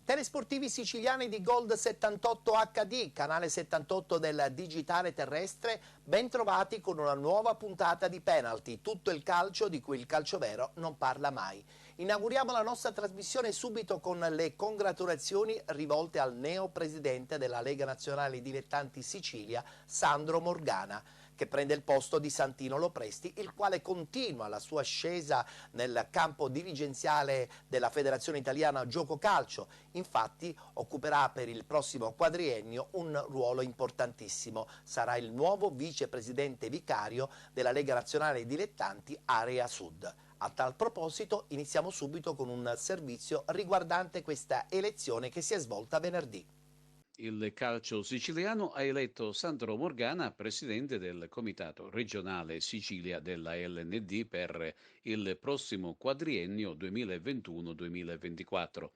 Telesportivi siciliani di Gold 78 HD, canale 78 del digitale terrestre, ben trovati con una nuova puntata di Penalty, tutto il calcio di cui il calcio vero non parla mai. Inauguriamo la nostra trasmissione subito con le congratulazioni rivolte al neo presidente della Lega Nazionale Dilettanti Sicilia, Sandro Morgana, che prende il posto di Santino Lopresti, il quale continua la sua ascesa nel campo dirigenziale della Federazione Italiana Gioco Calcio. Infatti occuperà per il prossimo quadriennio un ruolo importantissimo. Sarà il nuovo vicepresidente vicario della Lega Nazionale Dilettanti Area Sud. A tal proposito iniziamo subito con un servizio riguardante questa elezione che si è svolta venerdì. Il calcio siciliano ha eletto Sandro Morgana presidente del Comitato Regionale Sicilia della LND per il prossimo quadriennio 2021-2024.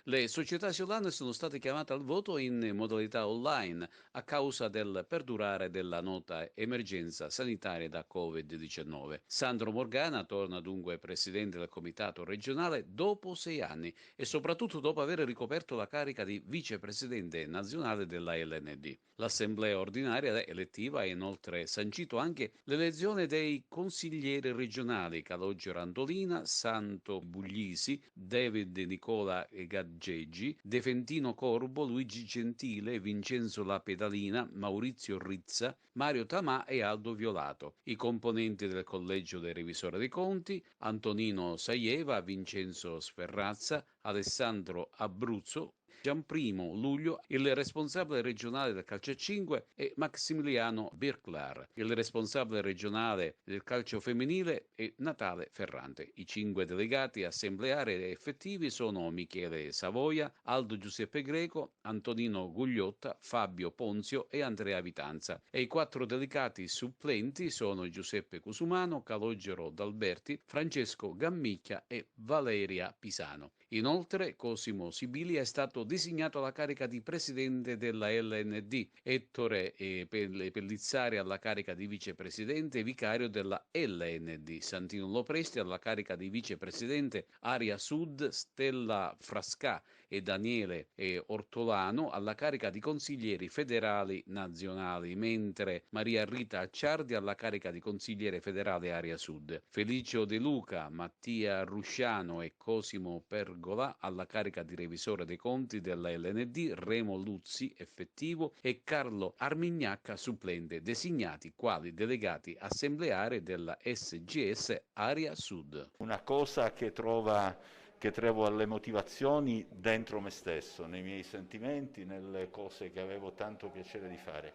Le società isolane sono state chiamate al voto in modalità online a causa del perdurare della nota emergenza sanitaria da Covid-19. Sandro Morgana torna dunque presidente del Comitato Regionale dopo 6 anni e soprattutto dopo aver ricoperto la carica di vicepresidente nazionale della LND. L'assemblea ordinaria elettiva ha inoltre sancito anche l'elezione dei consiglieri regionali Calogero Antolina, Santo Buglisi, David Nicola Gaggeggi, Defentino Corbo, Luigi Gentile, Vincenzo La Pedalina, Maurizio Rizza, Mario Tamà e Aldo Violato. I componenti del collegio dei revisori dei conti, Antonino Saieva, Vincenzo Sferrazza, Alessandro Abruzzo, Gianprimo Luglio, il responsabile regionale del calcio 5 e Maximiliano Birklar, il responsabile regionale del calcio femminile e Natale Ferrante. I 5 delegati assembleari e effettivi sono Michele Savoia, Aldo Giuseppe Greco, Antonino Gugliotta, Fabio Ponzio e Andrea Vitanza e i 4 delegati supplenti sono Giuseppe Cusumano, Calogero D'Alberti, Francesco Gammicchia e Valeria Pisano. Inoltre Cosimo Sibili è stato designato alla carica di presidente della LND, Ettore Pellizzari alla carica di vicepresidente e vicario della LND, Santino Lopresti alla carica di vicepresidente Area Sud, Stella Frascà e Daniele Ortolano alla carica di consiglieri federali nazionali, mentre Maria Rita Acciardi alla carica di consigliere federale Area Sud, Felicio De Luca, Mattia Rusciano e Cosimo Pergola alla carica di revisore dei conti della LND, Remo Luzzi effettivo e Carlo Armignacca supplente, designati quali delegati assembleari della SGS Area Sud. Una cosa che trovo alle motivazioni dentro me stesso, nei miei sentimenti, nelle cose che avevo tanto piacere di fare.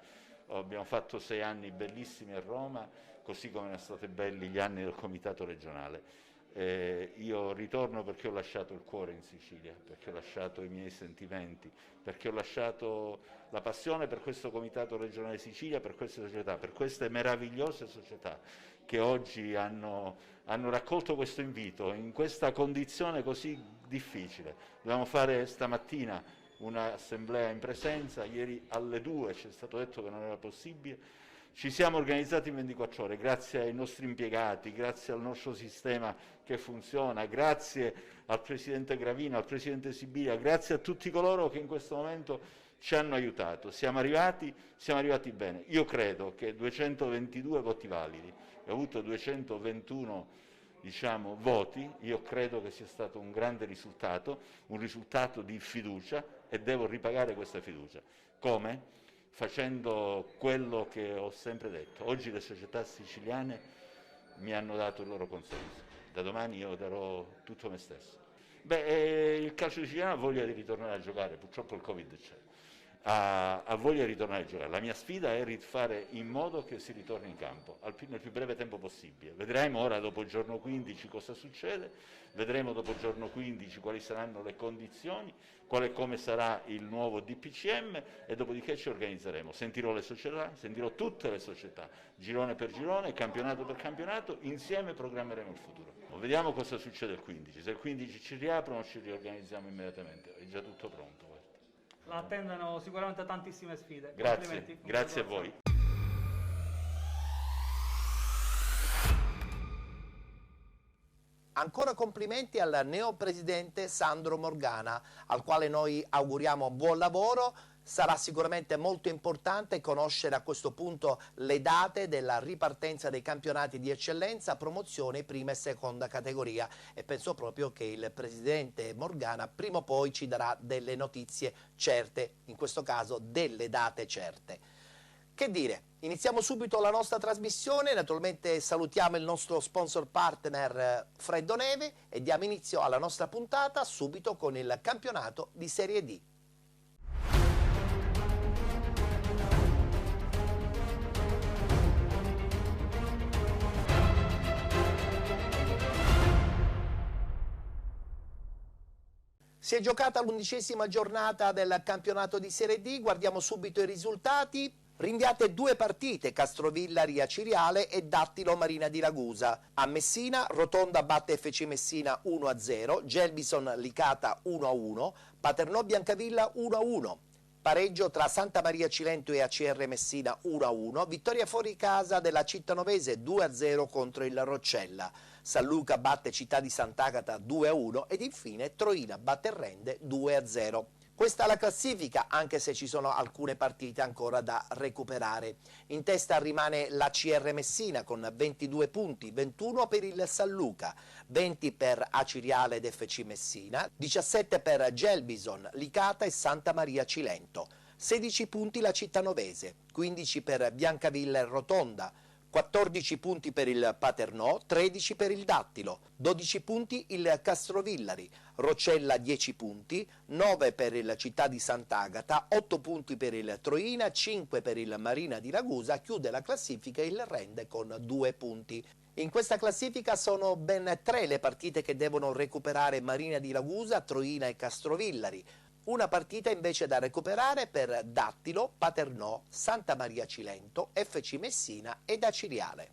Abbiamo fatto 6 anni bellissimi a Roma, così come sono stati belli gli anni del Comitato regionale. Io ritorno perché ho lasciato il cuore in Sicilia, perché ho lasciato i miei sentimenti, perché ho lasciato la passione per questo Comitato regionale Sicilia, per queste società, per queste meravigliose società che oggi hanno raccolto questo invito in questa condizione così difficile. Dobbiamo fare stamattina un'assemblea in presenza, ieri alle 2 ci è stato detto che non era possibile. Ci siamo organizzati in 24 ore, grazie ai nostri impiegati, grazie al nostro sistema che funziona, grazie al Presidente Gravina, al Presidente Sibilia, grazie a tutti coloro che in questo momento ci hanno aiutato. Siamo arrivati bene. Io credo che 222 voti validi, ho avuto 221 voti, io credo che sia stato un grande risultato, un risultato di fiducia e devo ripagare questa fiducia. Come? Facendo quello che ho sempre detto. Oggi le società siciliane mi hanno dato il loro consenso, da domani io darò tutto me stesso. Il calcio siciliano ha voglia di ritornare a giocare, purtroppo il Covid c'è, ha voglia di ritornare a giocare. La mia sfida è fare in modo che si ritorni in campo nel più breve tempo possibile. Vedremo ora dopo il giorno 15 cosa succede, vedremo dopo il giorno 15 quali saranno le condizioni, come sarà il nuovo DPCM e dopodiché ci organizzeremo. Sentirò le società, sentirò tutte le società, girone per girone, campionato per campionato, insieme programmeremo il futuro. Vediamo cosa succede il 15, se il 15 ci riaprono ci riorganizziamo immediatamente, è già tutto pronto. La attendono sicuramente tantissime sfide. Grazie a voi. Ancora complimenti al neopresidente Sandro Morgana, al quale noi auguriamo buon lavoro. Sarà sicuramente molto importante conoscere a questo punto le date della ripartenza dei campionati di eccellenza, promozione prima e seconda categoria, e penso proprio che il presidente Morgana prima o poi ci darà delle notizie certe, in questo caso delle date certe. Che dire, iniziamo subito la nostra trasmissione, naturalmente salutiamo il nostro sponsor partner Freddo Neve e diamo inizio alla nostra puntata subito con il campionato di Serie D. Si è giocata l'11ª giornata del campionato di Serie D, guardiamo subito i risultati. Rinviate 2 partite, Castrovillari Aciriale e Dattilo Marina di Ragusa. A Messina, Rotonda batte FC Messina 1-0, Gelbison Licata 1-1, Paternò Biancavilla 1-1. Pareggio tra Santa Maria Cilento e ACR Messina 1-1, vittoria fuori casa della Cittanovese 2-0 contro il Roccella. San Luca batte Città di Sant'Agata 2-1 ed infine Troina batte Rende 2-0. Questa è la classifica, anche se ci sono alcune partite ancora da recuperare. In testa rimane l'ACR Messina con 22 punti, 21 per il San Luca, 20 per Aciriale ed FC Messina, 17 per Gelbison, Licata e Santa Maria Cilento, 16 punti la Cittanovese, 15 per Biancavilla e Rotonda, 14 punti per il Paternò, 13 per il Dattilo, 12 punti il Castrovillari, Roccella 10 punti, 9 per il Città di Sant'Agata, 8 punti per il Troina, 5 per il Marina di Ragusa, chiude la classifica il Rende con 2 punti. In questa classifica sono ben 3 le partite che devono recuperare Marina di Ragusa, Troina e Castrovillari. Una partita invece da recuperare per Dattilo, Paternò, Santa Maria Cilento, FC Messina ed Aciriale.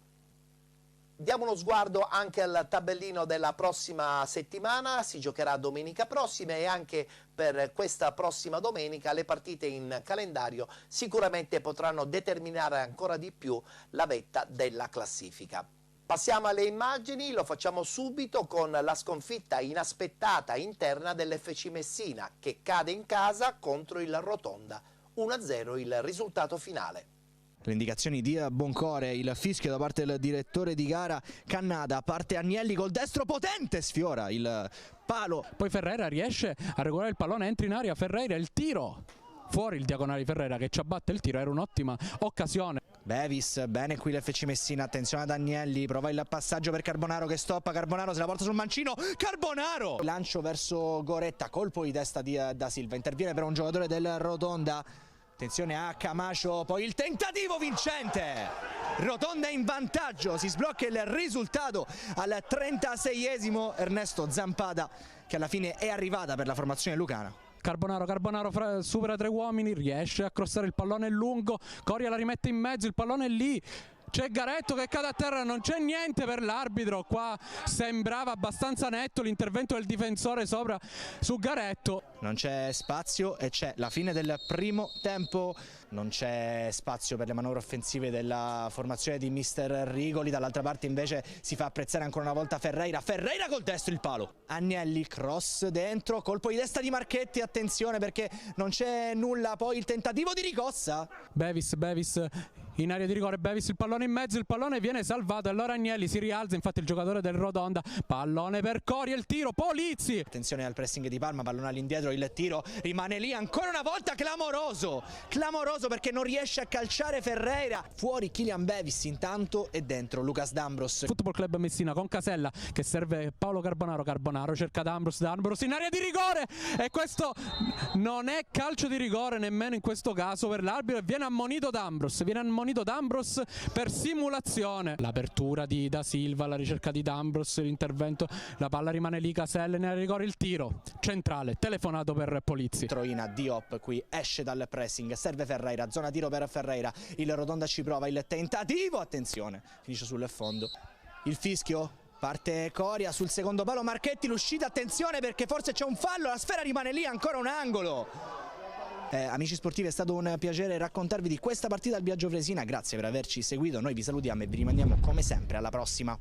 Diamo uno sguardo anche al tabellino della prossima settimana, si giocherà domenica prossima e anche per questa prossima domenica le partite in calendario sicuramente potranno determinare ancora di più la vetta della classifica. Passiamo alle immagini, lo facciamo subito con la sconfitta inaspettata interna dell'FC Messina che cade in casa contro il Rotonda, 1-0 il risultato finale. Le indicazioni di Boncore, il fischio da parte del direttore di gara Cannada, parte Agnelli col destro potente, sfiora il palo. Poi Ferreira riesce a regolare il pallone, entra in aria Ferreira, il tiro. Fuori il diagonale di Ferreira che ci abbatte il tiro, era un'ottima occasione. Bevis, bene qui l'FC Messina, attenzione ad Agnelli, prova il passaggio per Carbonaro che stoppa, Carbonaro se la porta sul mancino, Carbonaro! Lancio verso Goretta, colpo di testa di Da Silva, interviene per un giocatore del Rotonda, attenzione a Camacho, poi il tentativo vincente! Rotonda in vantaggio, si sblocca il risultato al 36esimo, Ernesto Zampada che alla fine è arrivata per la formazione lucana. Carbonaro supera 3 uomini, riesce a crossare il pallone lungo, Coria la rimette in mezzo, il pallone è lì, c'è Garetto che cade a terra, non c'è niente per l'arbitro, qua sembrava abbastanza netto l'intervento del difensore sopra su Garetto. Non c'è spazio e c'è la fine del primo tempo, non c'è spazio per le manovre offensive della formazione di mister Rigoli, dall'altra parte invece si fa apprezzare ancora una volta Ferreira col destro il palo. Agnelli, cross dentro, colpo di testa di Marchetti, attenzione perché non c'è nulla, poi il tentativo di ricossa. Bevis in area di rigore, Bevis il pallone in mezzo, il pallone viene salvato, allora Agnelli si rialza, infatti il giocatore del Rotonda, pallone per Coria, il tiro, Polizzi. Attenzione al pressing di Palma, pallone all'indietro, il tiro rimane lì ancora una volta, clamoroso perché non riesce a calciare Ferreira, fuori Kylian Bevis intanto e dentro Lucas D'Ambros. Football Club Messina con Casella che serve Paolo Carbonaro cerca D'Ambros in area di rigore e questo non è calcio di rigore nemmeno in questo caso per l'arbitro e viene ammonito D'Ambros per simulazione. L'apertura di Da Silva, la ricerca di D'Ambros, l'intervento, la palla rimane lì, Casella nel rigore, il tiro centrale, telefonato per Polizzi. Troina, Diop qui esce dal pressing, serve Ferreira, zona tiro per Ferreira, il Rotonda ci prova, il tentativo, attenzione, finisce sul fondo, il fischio. Parte Coria sul secondo palo, Marchetti l'uscita, attenzione perché forse c'è un fallo, la sfera rimane lì, ancora un angolo. Amici sportivi, è stato un piacere raccontarvi di questa partita al Biagio Fresina, grazie per averci seguito, noi vi salutiamo e vi rimandiamo come sempre alla prossima.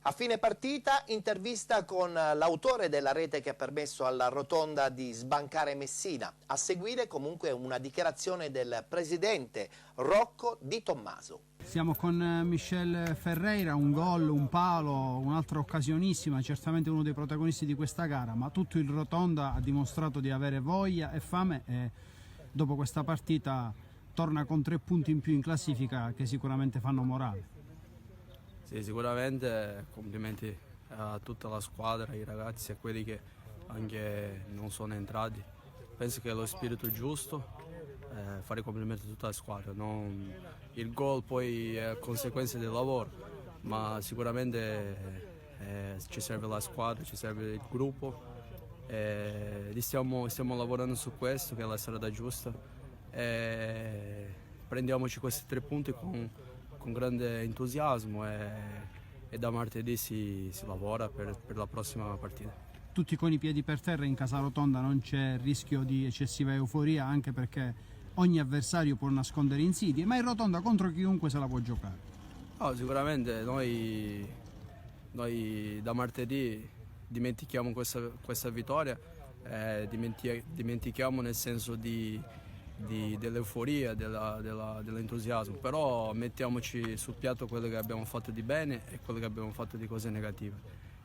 A fine partita, intervista con l'autore della rete che ha permesso alla Rotonda di sbancare Messina. A seguire comunque una dichiarazione del presidente Rocco Di Tommaso. Siamo con Michel Ferreira, un gol, un palo, un'altra occasionissima, certamente uno dei protagonisti di questa gara, ma tutto il Rotonda ha dimostrato di avere voglia e fame e dopo questa partita torna con 3 punti in più in classifica che sicuramente fanno morale. Sì, sicuramente complimenti a tutta la squadra, ai ragazzi e a quelli che anche non sono entrati. Penso che è lo spirito giusto, fare complimenti a tutta la squadra. Il gol poi è conseguenza del lavoro, ma sicuramente ci serve la squadra, ci serve il gruppo. Stiamo lavorando su questo, che è la strada giusta. Prendiamoci questi 3 punti con grande entusiasmo e da martedì si lavora per la prossima partita. Tutti con i piedi per terra in casa Rotonda, non c'è rischio di eccessiva euforia, anche perché ogni avversario può nascondere insidie, ma in Rotonda contro chiunque se la può giocare. No, sicuramente noi da martedì dimentichiamo questa vittoria, dimentichiamo nel senso dell'euforia, dell'entusiasmo, però mettiamoci sul piatto quello che abbiamo fatto di bene e quello che abbiamo fatto di cose negative,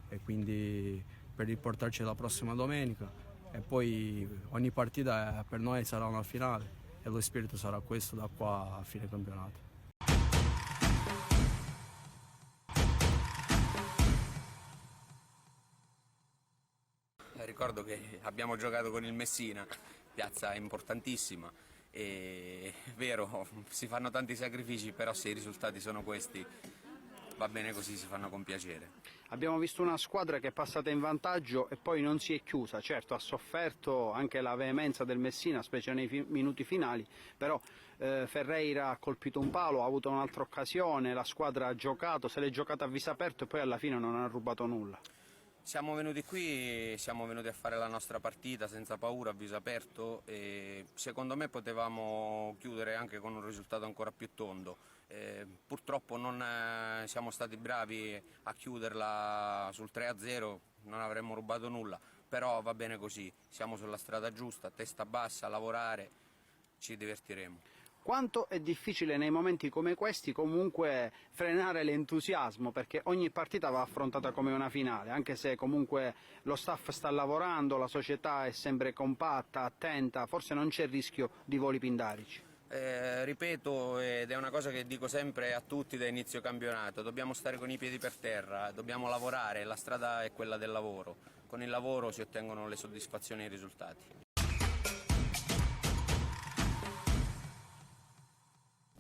e quindi per riportarci la prossima domenica, e poi ogni partita per noi sarà una finale e lo spirito sarà questo da qua a fine campionato. Ricordo che abbiamo giocato con il Messina, piazza importantissima, e è vero, si fanno tanti sacrifici, però se i risultati sono questi va bene così, si fanno con piacere. Abbiamo visto una squadra che è passata in vantaggio e poi non si è chiusa, certo ha sofferto anche la veemenza del Messina, specie nei minuti finali, però Ferreira ha colpito un palo, ha avuto un'altra occasione, la squadra ha giocato, se l'è giocata a viso aperto e poi alla fine non ha rubato nulla. Siamo venuti qui, siamo venuti a fare la nostra partita senza paura, a viso aperto, e secondo me potevamo chiudere anche con un risultato ancora più tondo. Purtroppo non siamo stati bravi a chiuderla sul 3-0, non avremmo rubato nulla, però va bene così, siamo sulla strada giusta, testa bassa, lavorare, ci divertiremo. Quanto è difficile nei momenti come questi comunque frenare l'entusiasmo, perché ogni partita va affrontata come una finale, anche se comunque lo staff sta lavorando, la società è sempre compatta, attenta, forse non c'è il rischio di voli pindarici. Ripeto, ed è una cosa che dico sempre a tutti da inizio campionato, dobbiamo stare con i piedi per terra, dobbiamo lavorare, la strada è quella del lavoro, con il lavoro si ottengono le soddisfazioni e i risultati.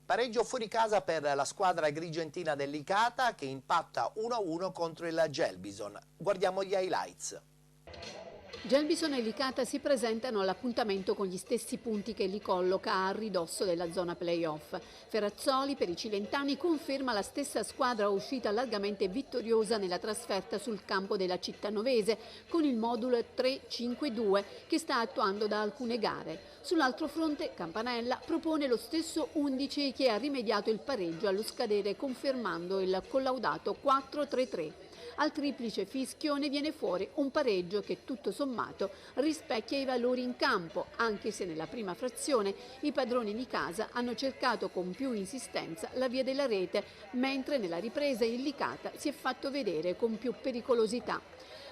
Pareggio fuori casa per la squadra agrigentina del Licata che impatta 1-1 contro il Gelbison. Guardiamo gli highlights. Gelbison e Licata si presentano all'appuntamento con gli stessi punti che li colloca a ridosso della zona play-off. Ferrazzoli per i cilentani conferma la stessa squadra uscita largamente vittoriosa nella trasferta sul campo della Cittanovese con il modulo 3-5-2 che sta attuando da alcune gare. Sull'altro fronte Campanella propone lo stesso 11 che ha rimediato il pareggio allo scadere confermando il collaudato 4-3-3. Al triplice fischio ne viene fuori un pareggio che tutto sommato rispecchia i valori in campo, anche se nella prima frazione i padroni di casa hanno cercato con più insistenza la via della rete, mentre nella ripresa il Licata si è fatto vedere con più pericolosità.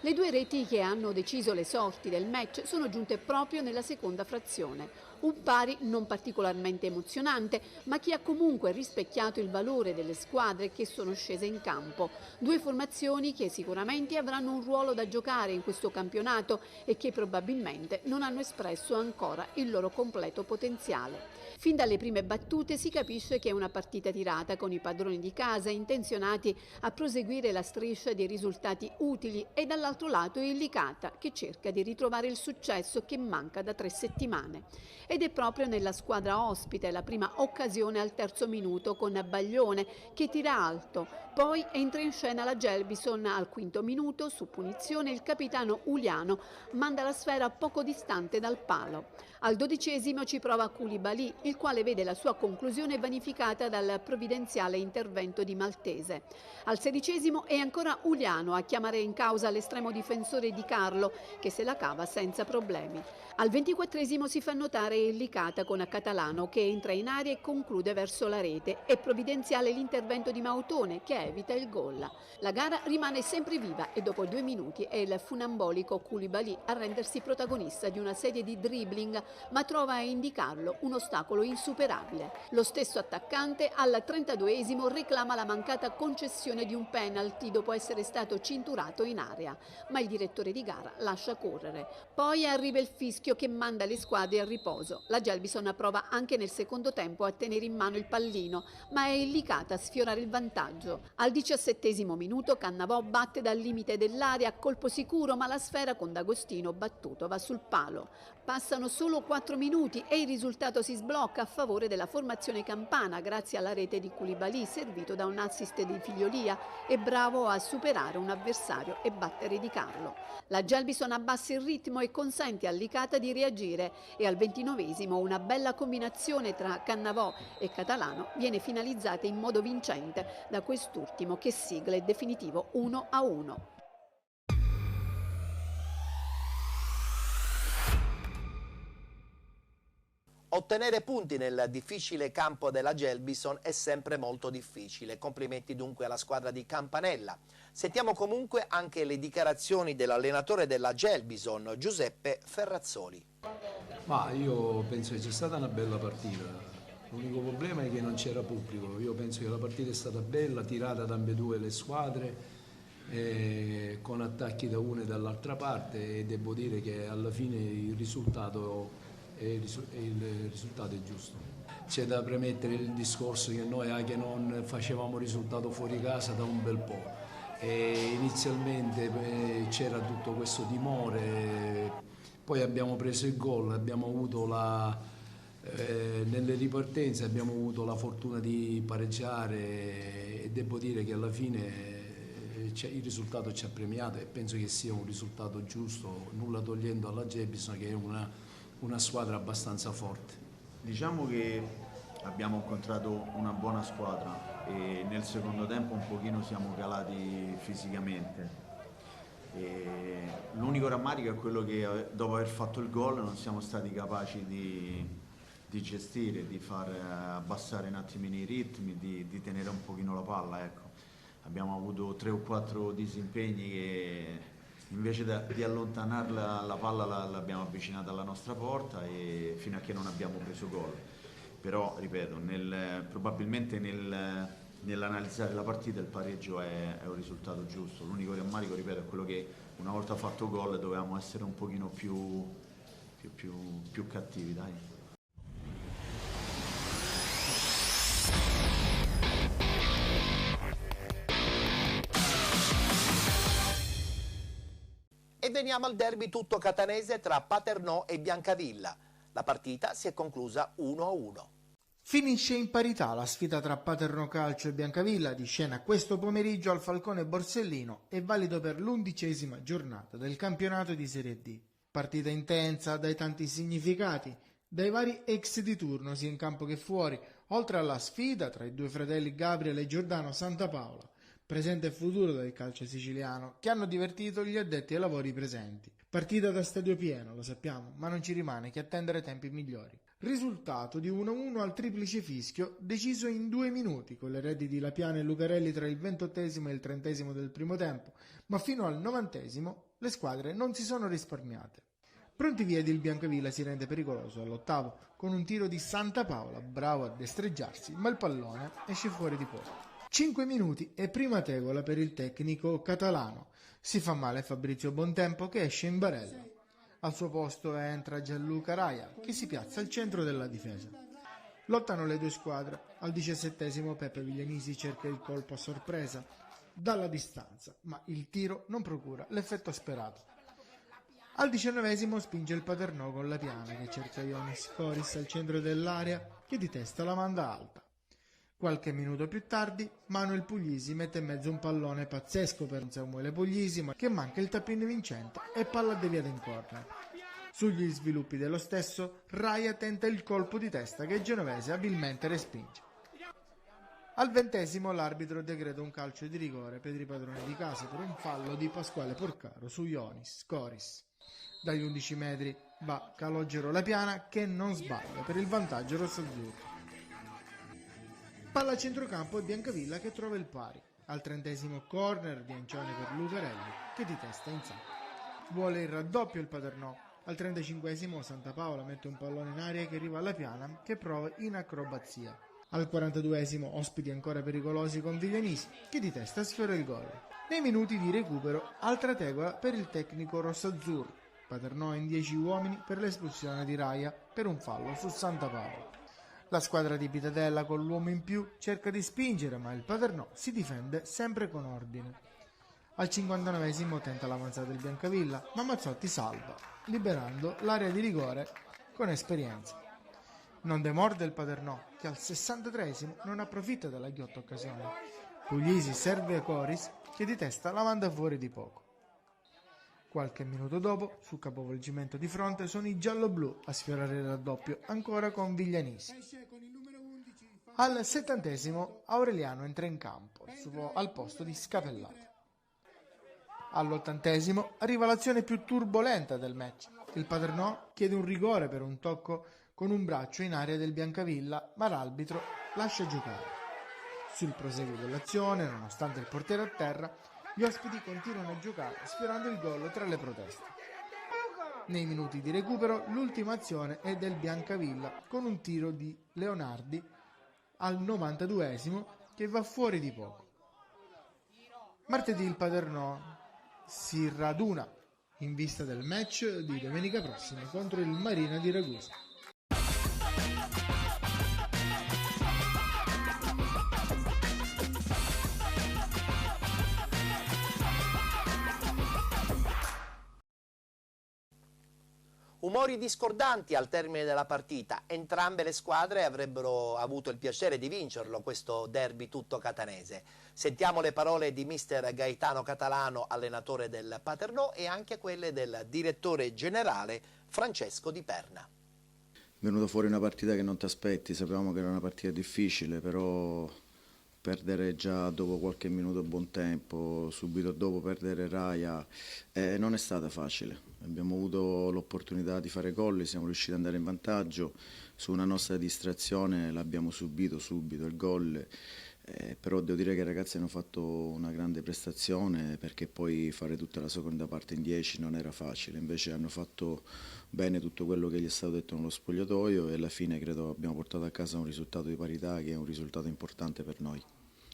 Le due reti che hanno deciso le sorti del match sono giunte proprio nella seconda frazione. Un pari non particolarmente emozionante, ma che ha comunque rispecchiato il valore delle squadre che sono scese in campo. Due formazioni che sicuramente avranno un ruolo da giocare in questo campionato e che probabilmente non hanno espresso ancora il loro completo potenziale. Fin dalle prime battute si capisce che è una partita tirata con i padroni di casa intenzionati a proseguire la striscia dei risultati utili e dall'altro lato il Licata che cerca di ritrovare il successo che manca da 3 settimane. ed è proprio nella squadra ospite la prima occasione al terzo minuto con Baglione che tira alto. Poi entra in scena la Gelbison al quinto minuto, su punizione il capitano Uliano manda la sfera poco distante dal palo. Al 12° ci prova Koulibaly, il quale vede la sua conclusione vanificata dal provvidenziale intervento di Maltese. Al 16° è ancora Uliano a chiamare in causa l'estremo difensore Di Carlo, che se la cava senza problemi. Al 24° si fa notare il Licata con Catalano, che entra in aria e conclude verso la rete. È provvidenziale l'intervento di Mautone, che evita il gol. La gara rimane sempre viva e dopo 2 minuti è il funambolico Koulibaly a rendersi protagonista di una serie di dribbling, ma trova a indicarlo un ostacolo insuperabile. Lo stesso attaccante al 32° reclama la mancata concessione di un penalty dopo essere stato cinturato in area, ma il direttore di gara lascia correre. Poi arriva il fischio che manda le squadre al riposo. La Gelbison prova anche nel secondo tempo a tenere in mano il pallino, ma è il Licata a sfiorare il vantaggio. Al 17° minuto Cannavò batte dal limite dell'area a colpo sicuro, ma la sfera con D'Agostino battuto va sul palo. Passano solo 4 minuti e il risultato si sblocca a favore della formazione campana grazie alla rete di Koulibaly, servito da un assist di Figliolia e bravo a superare un avversario e battere Di Carlo. La Gelbison abbassa il ritmo e consente al Licata di reagire e al 29° una bella combinazione tra Cannavò e Catalano viene finalizzata in modo vincente da quest'ultimo che sigla il definitivo 1-1. Ottenere punti nel difficile campo della Gelbison è sempre molto difficile. Complimenti dunque alla squadra di Campanella. Sentiamo comunque anche le dichiarazioni dell'allenatore della Gelbison, Giuseppe Ferrazzoli. Ma io penso che sia stata una bella partita. L'unico problema è che non c'era pubblico. Io penso che la partita è stata bella, tirata da ambedue le squadre, con attacchi da una e dall'altra parte, e devo dire che alla fine il risultato è giusto. C'è da premettere il discorso che noi anche non facevamo risultato fuori casa da un bel po'. Inizialmente c'era tutto questo timore, poi abbiamo preso il gol, abbiamo avuto nelle ripartenze abbiamo avuto la fortuna di pareggiare, e devo dire che alla fine il risultato ci ha premiato e penso che sia un risultato giusto, nulla togliendo alla Gelbison, che è una squadra abbastanza forte. Diciamo che abbiamo incontrato una buona squadra e nel secondo tempo un pochino siamo calati fisicamente. L'unico rammarico è quello che dopo aver fatto il gol non siamo stati capaci di gestire, di far abbassare un attimino i ritmi, di tenere un pochino la palla, ecco. Abbiamo avuto 3 o 4 disimpegni che invece di allontanare la palla l'abbiamo avvicinata alla nostra porta, e fino a che non abbiamo preso gol. Però, ripeto, probabilmente nell'analizzare la partita il pareggio è un risultato giusto. L'unico rammarico, ripeto, è quello che una volta fatto gol dovevamo essere un pochino più cattivi, dai. E veniamo al derby tutto catanese tra Paternò e Biancavilla. La partita si è conclusa 1-1. Finisce in parità la sfida tra Paternò Calcio e Biancavilla, di scena questo pomeriggio al Falcone Borsellino, e valido per l'11ª giornata del campionato di Serie D. Partita intensa, dai tanti significati, dai vari ex di turno sia in campo che fuori, oltre alla sfida tra i due fratelli Gabriele e Giordano Santapaola, presente e futuro del calcio siciliano, che hanno divertito gli addetti ai lavori presenti. Partita da stadio pieno, lo sappiamo, ma non ci rimane che attendere tempi migliori. Risultato di 1-1 al triplice fischio, deciso in 2 minuti, con le reti di Lapiana e Lucarelli tra il 28° e il 30° del primo tempo, ma fino al 90° le squadre non si sono risparmiate. Pronti via il Biancavilla si rende pericoloso all'8° con un tiro di Santapaola, bravo a destreggiarsi, ma il pallone esce fuori di porta. 5 minuti e prima tegola per il tecnico catalano. Si fa male Fabrizio Bontempo, che esce in barella. Al suo posto entra Gianluca Raia, che si piazza al centro della difesa. Lottano le due squadre. Al 17° Peppe Viglianisi cerca il colpo a sorpresa dalla distanza, ma il tiro non procura l'effetto sperato. Al 19esimo spinge il Paternò con la piana che cerca Ionis Coris al centro dell'area, che di testa la manda alta. Qualche minuto più tardi Manuel Puglisi mette in mezzo un pallone pazzesco per Samuele Puglisi, ma che manca il tappino vincente e palla deviata in corner. Sugli sviluppi dello stesso, Raya tenta il colpo di testa che il genovese abilmente respinge. Al 20esimo l'arbitro decreta un calcio di rigore per i padroni di casa per un fallo di Pasquale Porcaro su Ionis Coris. Dagli 11 metri va Calogero La Piana che non sbaglia per il vantaggio rossazzurro. Palla a centrocampo e Biancavilla che trova il pari. Al 30esimo corner di Ancione per Lucarelli che di testa in sacco. Vuole il raddoppio il Paternò. Al 35esimo Santa Paola mette un pallone in aria che arriva alla Piana che prova in acrobazia. Al 42esimo ospiti ancora pericolosi con Viglianisi che di testa sfiora il gol. Nei minuti di recupero altra tegola per il tecnico rossazzurro. Paternò in 10 uomini per l'espulsione di Raya per un fallo su Santa Paola. La squadra di Pitadella con l'uomo in più cerca di spingere, ma il Paternò si difende sempre con ordine. Al 59esimo tenta l'avanzata del Biancavilla, ma Mazzotti salva, liberando l'area di rigore con esperienza. Non demorde il Paternò, che al 63esimo non approfitta della ghiotta occasione. Puglisi serve a Coris, che di testa la manda fuori di poco. Qualche minuto dopo, sul capovolgimento di fronte, sono i giallo-blu a sfiorare il raddoppio, ancora con Viglianisi. Al 70esimo Aureliano entra in campo, al posto di Scapellato. All'80esimo arriva l'azione più turbolenta del match. Il Paternò chiede un rigore per un tocco con un braccio in area del Biancavilla, ma l'arbitro lascia giocare. Sul proseguo dell'azione, nonostante il portiere a terra, gli ospiti continuano a giocare, sfiorando il gol tra le proteste. Nei minuti di recupero, l'ultima azione è del Biancavilla, con un tiro di Leonardi al 92esimo che va fuori di poco. Martedì il Paternò si raduna in vista del match di domenica prossima contro il Marina di Ragusa. Umori discordanti al termine della partita, entrambe le squadre avrebbero avuto il piacere di vincerlo questo derby tutto catanese. Sentiamo le parole di mister Gaetano Catalano, allenatore del Paternò, e anche quelle del direttore generale Francesco Di Perna. È venuta fuori una partita che non ti aspetti, sapevamo che era una partita difficile, però perdere già dopo qualche minuto buon tempo, subito dopo perdere Raya, non è stata facile. Abbiamo avuto l'opportunità di fare gol, siamo riusciti ad andare in vantaggio, su una nostra distrazione l'abbiamo subito il gol, però devo dire che i ragazzi hanno fatto una grande prestazione, perché poi fare tutta la seconda parte in 10 non era facile, invece hanno fatto bene tutto quello che gli è stato detto nello spogliatoio e alla fine credo abbiamo portato a casa un risultato di parità che è un risultato importante per noi.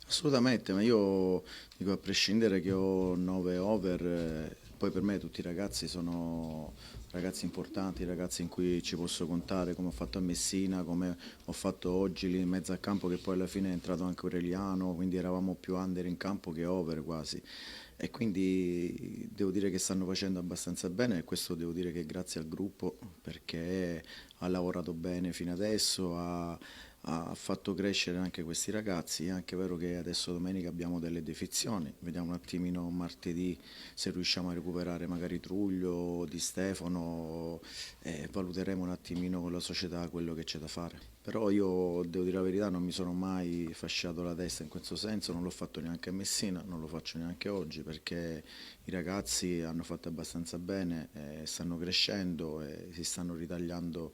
Assolutamente, ma io dico a prescindere che ho 9 over, poi per me tutti i ragazzi sono ragazzi importanti, ragazzi in cui ci posso contare, come ho fatto a Messina, come ho fatto oggi lì in mezzo al campo, che poi alla fine è entrato anche Aureliano, quindi eravamo più under in campo che over quasi. E quindi devo dire che stanno facendo abbastanza bene, e questo devo dire che grazie al gruppo, perché ha lavorato bene fino adesso, ha fatto crescere anche questi ragazzi. È anche vero che adesso domenica abbiamo delle defezioni, vediamo un attimino martedì se riusciamo a recuperare magari Truglio, Di Stefano, valuteremo un attimino con la società quello che c'è da fare. Però io devo dire la verità, non mi sono mai fasciato la testa in questo senso, non l'ho fatto neanche a Messina, non lo faccio neanche oggi, perché i ragazzi hanno fatto abbastanza bene, stanno crescendo e si stanno ritagliando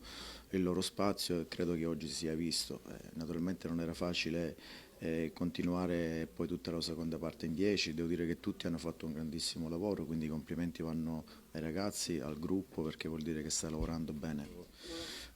il loro spazio, e credo che oggi si sia visto. Naturalmente non era facile continuare poi tutta la seconda parte in 10, devo dire che tutti hanno fatto un grandissimo lavoro, quindi i complimenti vanno ai ragazzi, al gruppo, perché vuol dire che sta lavorando bene.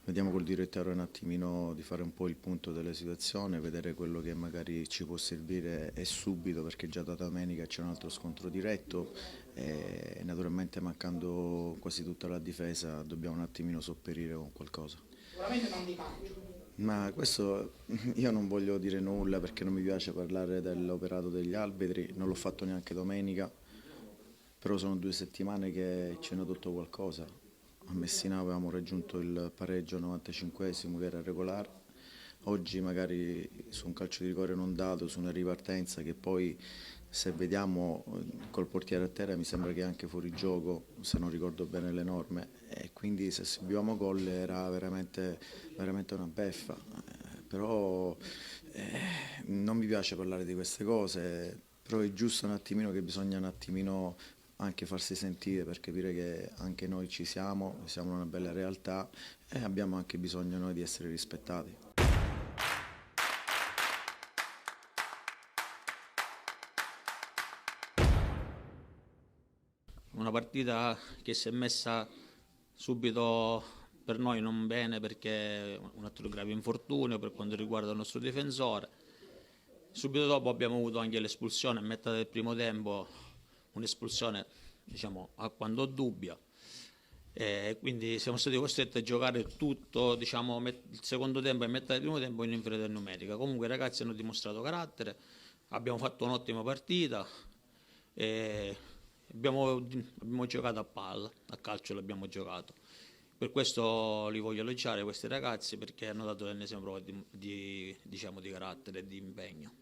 Vediamo col direttore un attimino di fare un po' il punto della situazione, vedere quello che magari ci può servire e subito, perché già da domenica c'è un altro scontro diretto e naturalmente mancando quasi tutta la difesa dobbiamo un attimino sopperire con qualcosa. Sicuramente non di cambio. Ma questo io non voglio dire nulla, perché non mi piace parlare dell'operato degli arbitri, non l'ho fatto neanche domenica, però sono 2 settimane che ci hanno tolto qualcosa. A Messina avevamo raggiunto il pareggio al 95esimo, che era regolare. Oggi magari su un calcio di rigore non dato, su una ripartenza che poi, se vediamo col portiere a terra, mi sembra che è anche fuori gioco, se non ricordo bene le norme, e quindi se subivamo gol era veramente una beffa. Però non mi piace parlare di queste cose, però è giusto un attimino che bisogna un attimino anche farsi sentire, per capire che anche noi ci siamo una bella realtà e abbiamo anche bisogno noi di essere rispettati. Una partita che si è messa subito per noi non bene, perché un altro grave infortunio per quanto riguarda il nostro difensore. Subito dopo abbiamo avuto anche l'espulsione a metà del primo tempo, un'espulsione diciamo alquanto dubbia, e quindi siamo stati costretti a giocare tutto diciamo, il secondo tempo e metà del primo tempo in inferiorità numerica. Comunque i ragazzi hanno dimostrato carattere, abbiamo fatto un'ottima partita e abbiamo giocato a palla, a calcio l'abbiamo giocato. Per questo li voglio elogiare questi ragazzi, perché hanno dato l'ennesima prova di carattere e di impegno.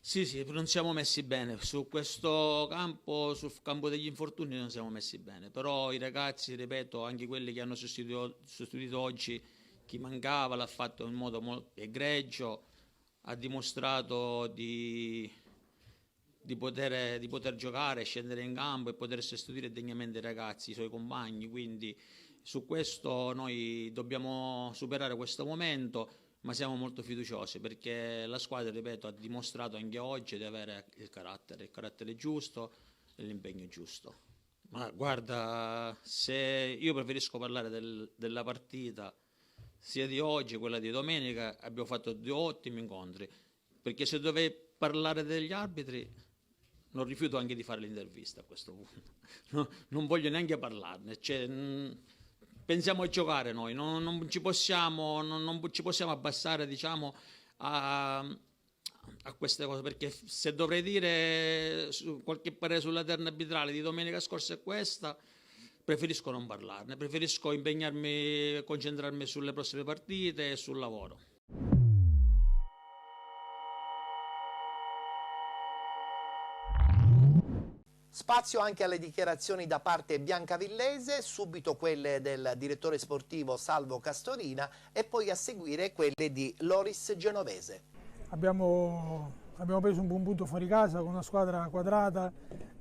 Sì, non siamo messi bene su questo campo, sul campo degli infortuni non siamo messi bene, però i ragazzi, ripeto, anche quelli che hanno sostituito oggi, chi mancava l'ha fatto in modo molto egregio, ha dimostrato di poter giocare, scendere in campo e poter sostituire degnamente i ragazzi, i suoi compagni, quindi su questo noi dobbiamo superare questo momento, ma siamo molto fiduciosi perché la squadra, ripeto, ha dimostrato anche oggi di avere il carattere giusto e l'impegno giusto. Ma guarda, se io preferisco parlare della partita sia di oggi, quella di domenica, abbiamo fatto 2 ottimi incontri, perché se dovevo parlare degli arbitri non rifiuto anche di fare l'intervista a questo punto, non voglio neanche parlarne, pensiamo a giocare noi, non ci possiamo abbassare diciamo, a queste cose, perché se dovrei dire qualche parere sulla terna arbitrale di domenica scorsa e questa, preferisco non parlarne, preferisco impegnarmi, concentrarmi sulle prossime partite e sul lavoro. Spazio anche alle dichiarazioni da parte biancavillese, subito quelle del direttore sportivo Salvo Castorina e poi a seguire quelle di Loris Genovese. Abbiamo preso un buon punto fuori casa con una squadra quadrata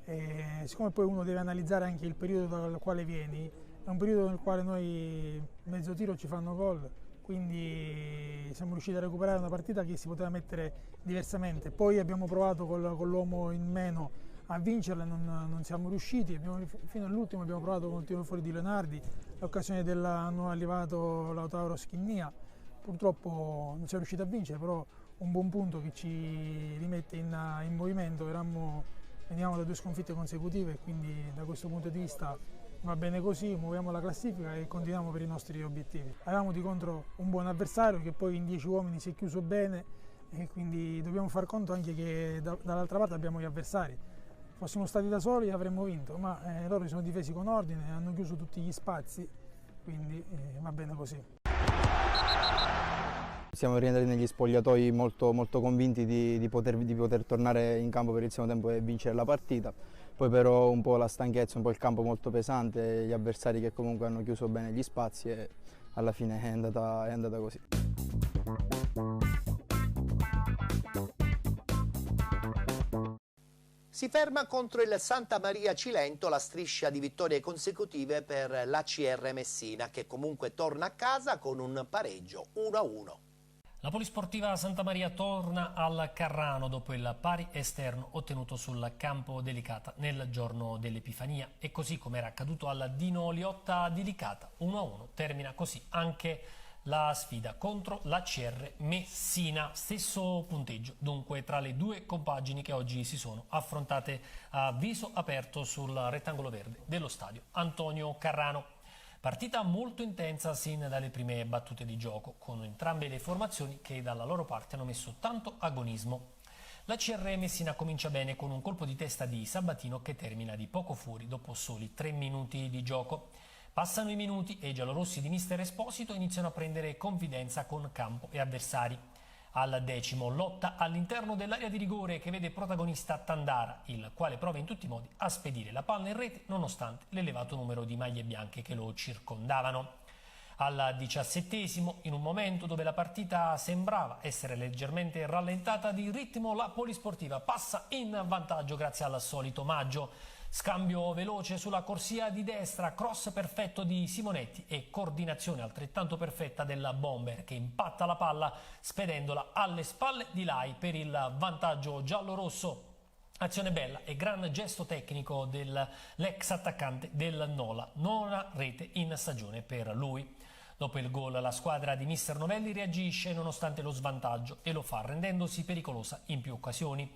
e siccome poi uno deve analizzare anche il periodo dal quale vieni, è un periodo nel quale noi mezzo tiro ci fanno gol, quindi siamo riusciti a recuperare una partita che si poteva mettere diversamente. Poi abbiamo provato con l'uomo in meno a vincerle, non siamo riusciti, fino all'ultimo abbiamo provato con il tiro fuori di Leonardi, l'occasione del nuovo arrivato Lautaro Schinnia, purtroppo non siamo riusciti a vincere, però un buon punto che ci rimette in movimento, veniamo da 2 sconfitte consecutive, quindi da questo punto di vista va bene così, muoviamo la classifica e continuiamo per i nostri obiettivi. Avevamo di contro un buon avversario che poi in 10 uomini si è chiuso bene e quindi dobbiamo far conto anche che dall'altra parte abbiamo gli avversari. Fossimo stati da soli avremmo vinto, ma loro si sono difesi con ordine, hanno chiuso tutti gli spazi, quindi va bene così. Siamo rientrati negli spogliatoi molto convinti di poter tornare in campo per il secondo tempo e vincere la partita. Poi però un po' la stanchezza, un po' il campo molto pesante, gli avversari che comunque hanno chiuso bene gli spazi e alla fine è andata così. Si ferma contro il Santa Maria Cilento la striscia di vittorie consecutive per l'ACR Messina, che comunque torna a casa con un pareggio 1-1. La Polisportiva Santa Maria torna al Carrano dopo il pari esterno ottenuto sul campo di Licata nel giorno dell'Epifania, e così come era accaduto al Dino Liotta di Licata 1-1 termina così anche la sfida contro l'ACR Messina, stesso punteggio dunque tra le 2 compagini che oggi si sono affrontate a viso aperto sul rettangolo verde dello stadio Antonio Carrano. Partita molto intensa sin dalle prime battute di gioco, con entrambe le formazioni che dalla loro parte hanno messo tanto agonismo. La CR Messina comincia bene con un colpo di testa di Sabatino che termina di poco fuori dopo soli 3 minuti di gioco. Passano i minuti e i giallorossi di mister Esposito iniziano a prendere confidenza con campo e avversari. Al 10° lotta all'interno dell'area di rigore che vede protagonista Tandara, il quale prova in tutti i modi a spedire la palla in rete nonostante l'elevato numero di maglie bianche che lo circondavano. Al 17°, in un momento dove la partita sembrava essere leggermente rallentata di ritmo, la Polisportiva passa in vantaggio grazie al solito Maggio. Scambio veloce sulla corsia di destra, cross perfetto di Simonetti e coordinazione altrettanto perfetta della Bomber che impatta la palla spedendola alle spalle di Lai per il vantaggio giallo-rosso. Azione bella e gran gesto tecnico dell'ex attaccante del Nola, nona rete in stagione per lui. Dopo il gol la squadra di mister Novelli reagisce nonostante lo svantaggio e lo fa rendendosi pericolosa in più occasioni.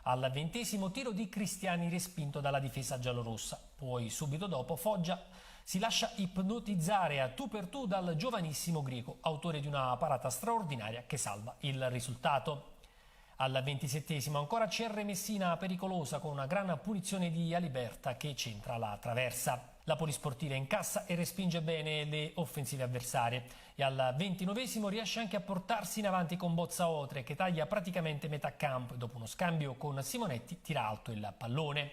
Al 20° tiro di Cristiani respinto dalla difesa giallorossa, poi subito dopo Foggia si lascia ipnotizzare a tu per tu dal giovanissimo greco, autore di una parata straordinaria che salva il risultato. Al 27° ancora CR Messina pericolosa con una gran punizione di Aliberta che centra la traversa. La Polisportiva incassa e respinge bene le offensive avversarie e al 29° riesce anche a portarsi in avanti con Bozzaotre che taglia praticamente metà campo e dopo uno scambio con Simonetti tira alto il pallone.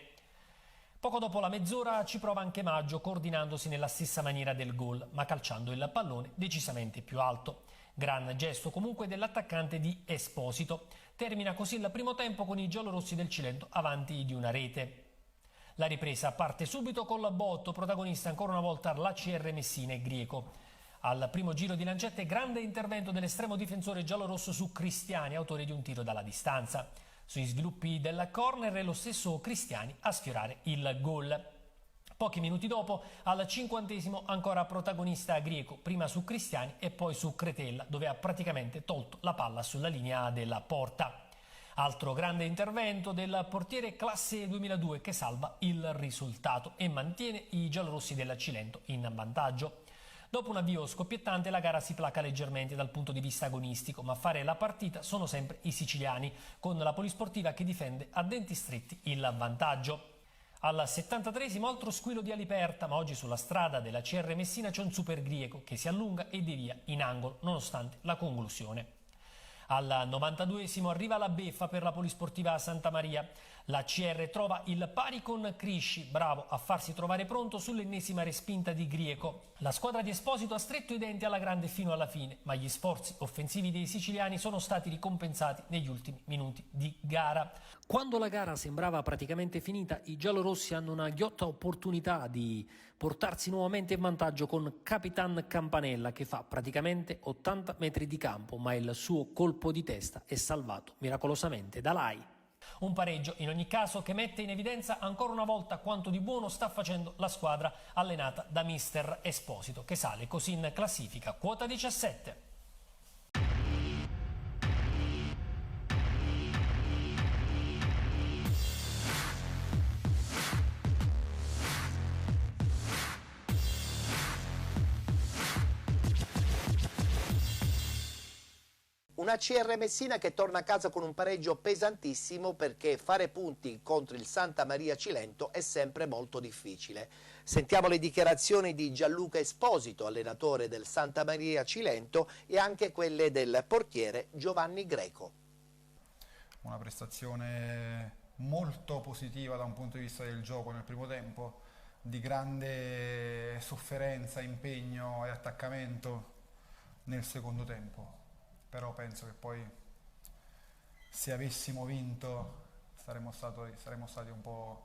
Poco dopo la mezz'ora ci prova anche Maggio coordinandosi nella stessa maniera del gol ma calciando il pallone decisamente più alto. Gran gesto comunque dell'attaccante di Esposito. Termina così il primo tempo con i giallorossi del Cilento avanti di una rete. La ripresa parte subito col botto, protagonista ancora una volta la CR Messina e Grieco. Al primo giro di lancette grande intervento dell'estremo difensore giallorosso su Cristiani, autore di un tiro dalla distanza. Sui sviluppi del corner è lo stesso Cristiani a sfiorare il gol. Pochi minuti dopo, al 50° ancora protagonista Grieco, prima su Cristiani e poi su Cretella, dove ha praticamente tolto la palla sulla linea della porta. Altro grande intervento del portiere classe 2002 che salva il risultato e mantiene i giallorossi della Cilento in vantaggio. Dopo un avvio scoppiettante la gara si placa leggermente dal punto di vista agonistico, ma a fare la partita sono sempre i siciliani, con la Polisportiva che difende a denti stretti il vantaggio. Al 73° altro squillo di Aliperta, ma oggi sulla strada della CR Messina c'è un super Grieco che si allunga e devia in angolo nonostante la conclusione. Al 92° arriva la beffa per la Polisportiva Santa Maria. La CR trova il pari con Crisci, bravo a farsi trovare pronto sull'ennesima respinta di Grieco. La squadra di Esposito ha stretto i denti alla grande fino alla fine, ma gli sforzi offensivi dei siciliani sono stati ricompensati negli ultimi minuti di gara. Quando la gara sembrava praticamente finita, i giallorossi hanno una ghiotta opportunità di portarsi nuovamente in vantaggio con Capitan Campanella che fa praticamente 80 metri di campo, ma il suo colpo di testa è salvato miracolosamente da Lai. Un pareggio in ogni caso che mette in evidenza ancora una volta quanto di buono sta facendo la squadra allenata da mister Esposito, che sale così in classifica, quota 17. Una CR Messina che torna a casa con un pareggio pesantissimo perché fare punti contro il Santa Maria Cilento è sempre molto difficile. Sentiamo le dichiarazioni di Gianluca Esposito, allenatore del Santa Maria Cilento, e anche quelle del portiere Giovanni Greco. Una prestazione molto positiva da un punto di vista del gioco nel primo tempo, di grande sofferenza, impegno e attaccamento nel secondo tempo. Però penso che poi se avessimo vinto saremmo stati un po'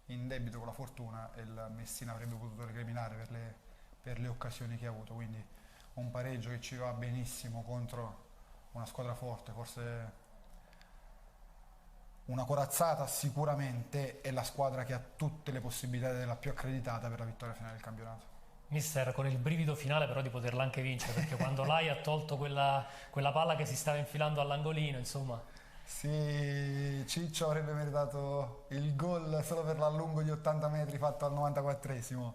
in debito con la fortuna e il Messina avrebbe potuto recriminare per le occasioni che ha avuto, quindi un pareggio che ci va benissimo contro una squadra forte, forse una corazzata sicuramente è la squadra che ha tutte le possibilità della più accreditata per la vittoria finale del campionato. Mister, con il brivido finale però di poterla anche vincere, perché quando Lai ha tolto quella palla che si stava infilando all'angolino, insomma. Sì, Ciccio avrebbe meritato il gol solo per l'allungo di 80 metri fatto al 94esimo.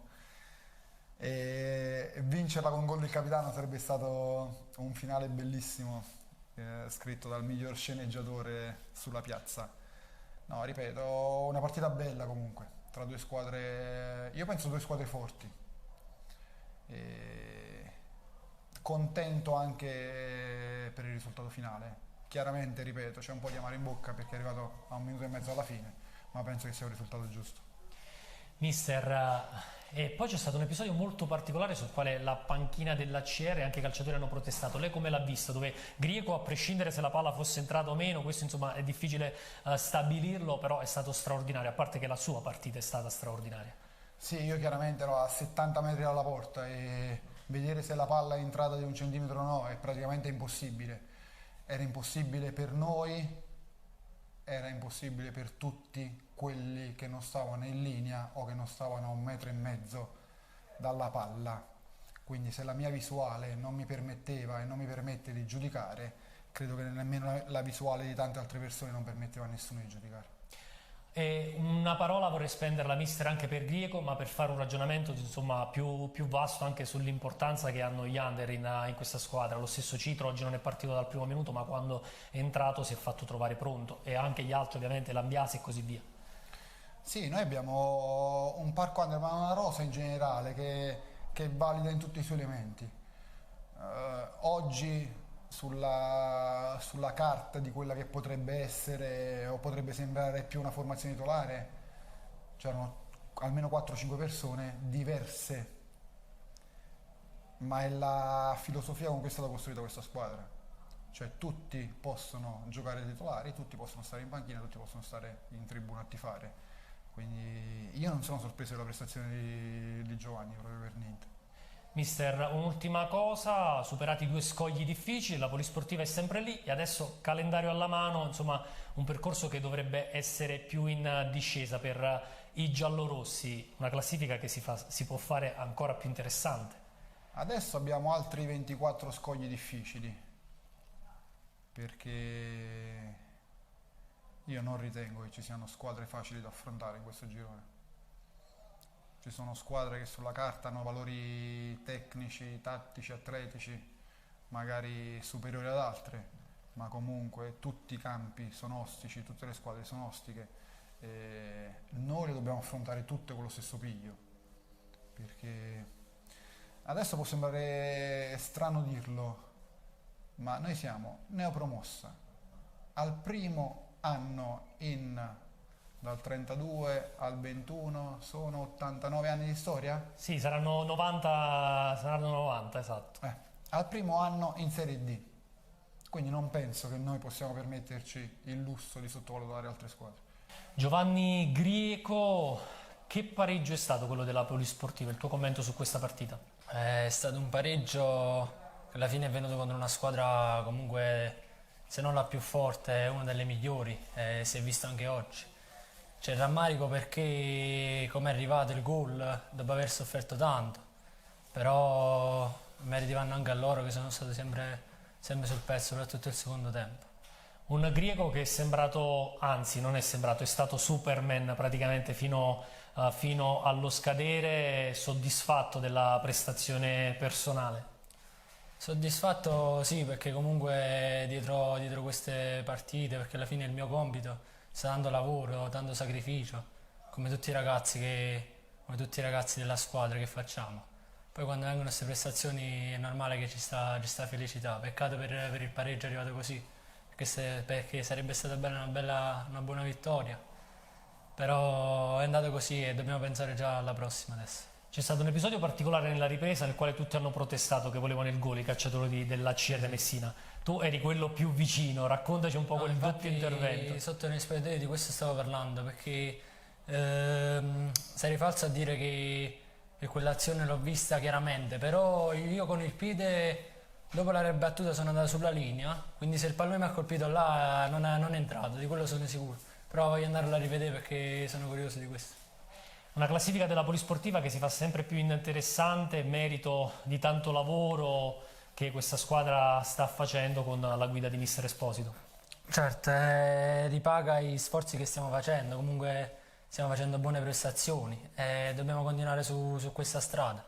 E vincerla con gol del capitano sarebbe stato un finale bellissimo. scritto dal miglior sceneggiatore sulla piazza. No, ripeto, una partita bella comunque, tra due squadre, io penso due squadre forti. E contento anche per il risultato finale. Chiaramente, ripeto, c'è un po' di amaro in bocca perché è arrivato a 1 minuto e mezzo alla fine, ma penso che sia un risultato giusto. Mister, e poi c'è stato un episodio molto particolare sul quale la panchina dell'ACR e anche i calciatori hanno protestato. Lei come l'ha visto? Dove Grieco, a prescindere se la palla fosse entrata o meno, questo insomma è difficile stabilirlo, però è stato straordinario, a parte che la sua partita è stata straordinaria. Sì, io chiaramente ero a 70 metri dalla porta e vedere se la palla è entrata di 1 centimetro o no è praticamente impossibile. Era impossibile per noi, era impossibile per tutti quelli che non stavano in linea o che non stavano a 1,5 metri dalla palla. Quindi se la mia visuale non mi permetteva e non mi permette di giudicare, credo che nemmeno la visuale di tante altre persone non permetteva a nessuno di giudicare. E una parola vorrei spenderla, mister, anche per Grieco, ma per fare un ragionamento insomma più vasto anche sull'importanza che hanno gli under in questa squadra. Lo stesso Citro oggi non è partito dal primo minuto, ma quando è entrato si è fatto trovare pronto, e anche gli altri ovviamente, Lambiasi e così via. Sì, noi abbiamo un parco under, ma una rosa in generale che è valida in tutti i suoi elementi. Oggi sulla carta di quella che potrebbe essere o potrebbe sembrare più una formazione titolare c'erano almeno 4-5 persone diverse, ma è la filosofia con cui è stata costruita questa squadra, cioè tutti possono giocare titolari, tutti possono stare in panchina, tutti possono stare in tribuna a tifare, quindi io non sono sorpreso della prestazione di Giovanni proprio per niente. Mister, un'ultima cosa, superati 2 scogli difficili, la Polisportiva è sempre lì e adesso calendario alla mano, insomma un percorso che dovrebbe essere più in discesa per i giallorossi, una classifica che si può fare ancora più interessante. Adesso abbiamo altri 24 scogli difficili, perché io non ritengo che ci siano squadre facili da affrontare in questo girone. Ci sono squadre che sulla carta hanno valori tecnici, tattici, atletici, magari superiori ad altre, ma comunque tutti i campi sono ostici, tutte le squadre sono ostiche. E noi le dobbiamo affrontare tutte con lo stesso piglio, perché adesso può sembrare strano dirlo, ma noi siamo neopromossa. Al primo anno dal 32 al 21 sono 89 anni di storia? Sì, saranno 90, esatto. Al primo anno in Serie D, quindi non penso che noi possiamo permetterci il lusso di sottovalutare altre squadre. Giovanni Grieco, che pareggio è stato quello della Polisportiva? Il tuo commento su questa partita? È stato un pareggio che alla fine è venuto contro una squadra comunque, se non la più forte, è una delle migliori, si è visto anche oggi. C'è rammarico perché come è arrivato il gol dopo aver sofferto tanto, però meriti vanno anche a loro che sono stati sempre sul pezzo, soprattutto il secondo tempo. Un Grieco che è sembrato, anzi non è sembrato, è stato Superman praticamente fino allo scadere, soddisfatto della prestazione personale. Soddisfatto sì, perché comunque dietro queste partite, perché alla fine è il mio compito, sta dando lavoro, dando sacrificio, come tutti i ragazzi della squadra che facciamo. Poi quando vengono queste prestazioni è normale che ci sta felicità. Peccato per il pareggio arrivato così, perché sarebbe stata una buona vittoria. Però è andato così e dobbiamo pensare già alla prossima adesso. C'è stato un episodio particolare nella ripresa nel quale tutti hanno protestato che volevano il gol, i calciatori dell'ACR Messina. Tu eri quello più vicino, raccontaci un po' quel doppio intervento. Sotto nei spogliatoi di questo stavo parlando, perché sarei falso a dire che quell'azione l'ho vista chiaramente, però io con il piede dopo la ribattuta sono andato sulla linea, quindi se il pallone mi ha colpito là non è entrato, di quello sono sicuro, però voglio andarlo a rivedere perché sono curioso di questo. Una classifica della Polisportiva che si fa sempre più interessante, merito di tanto lavoro che questa squadra sta facendo con la guida di mister Esposito. Certo, ripaga gli sforzi che stiamo facendo, comunque stiamo facendo buone prestazioni e dobbiamo continuare su questa strada.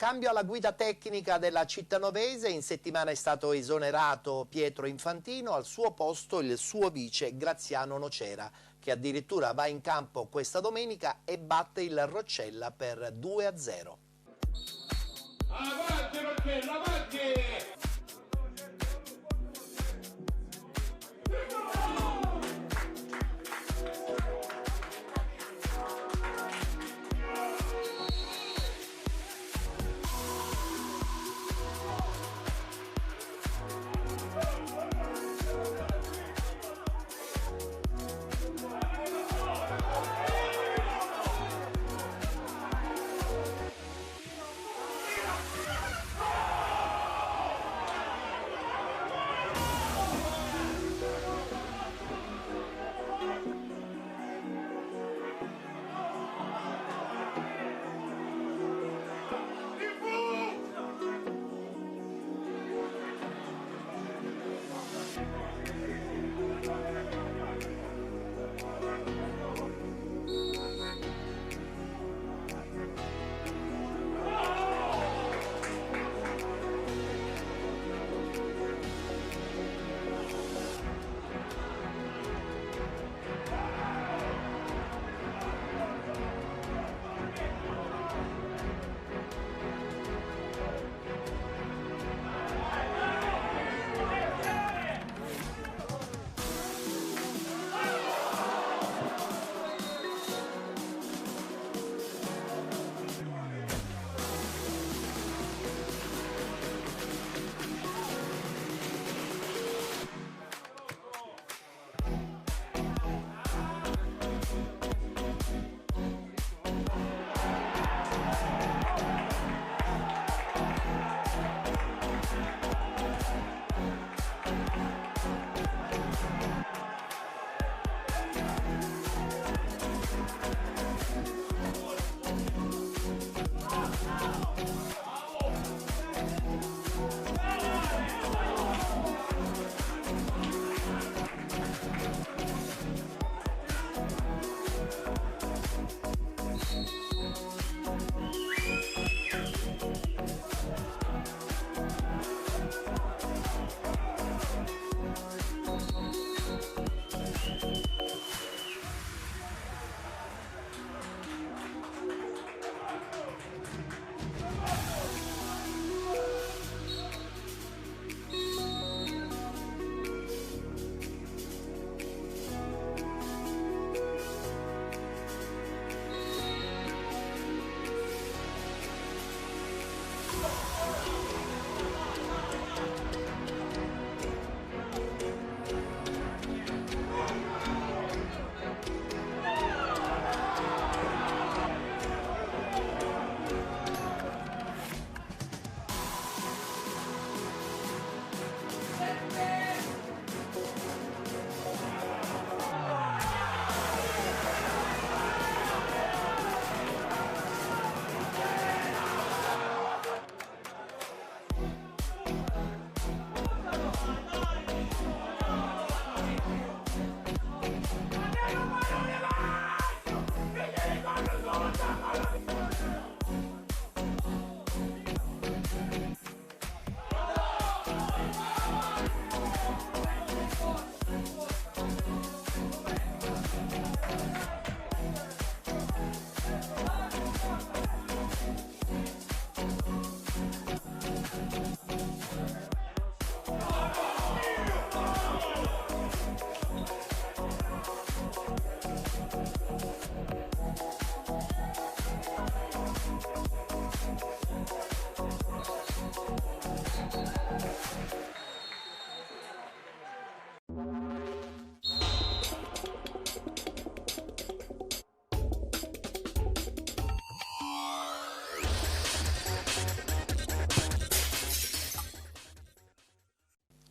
Cambio alla guida tecnica della cittanovese, in settimana è stato esonerato Pietro Infantino, al suo posto il suo vice Graziano Nocera, che addirittura va in campo questa domenica e batte il Roccella per 2-0. Avanti Roccella, avanti!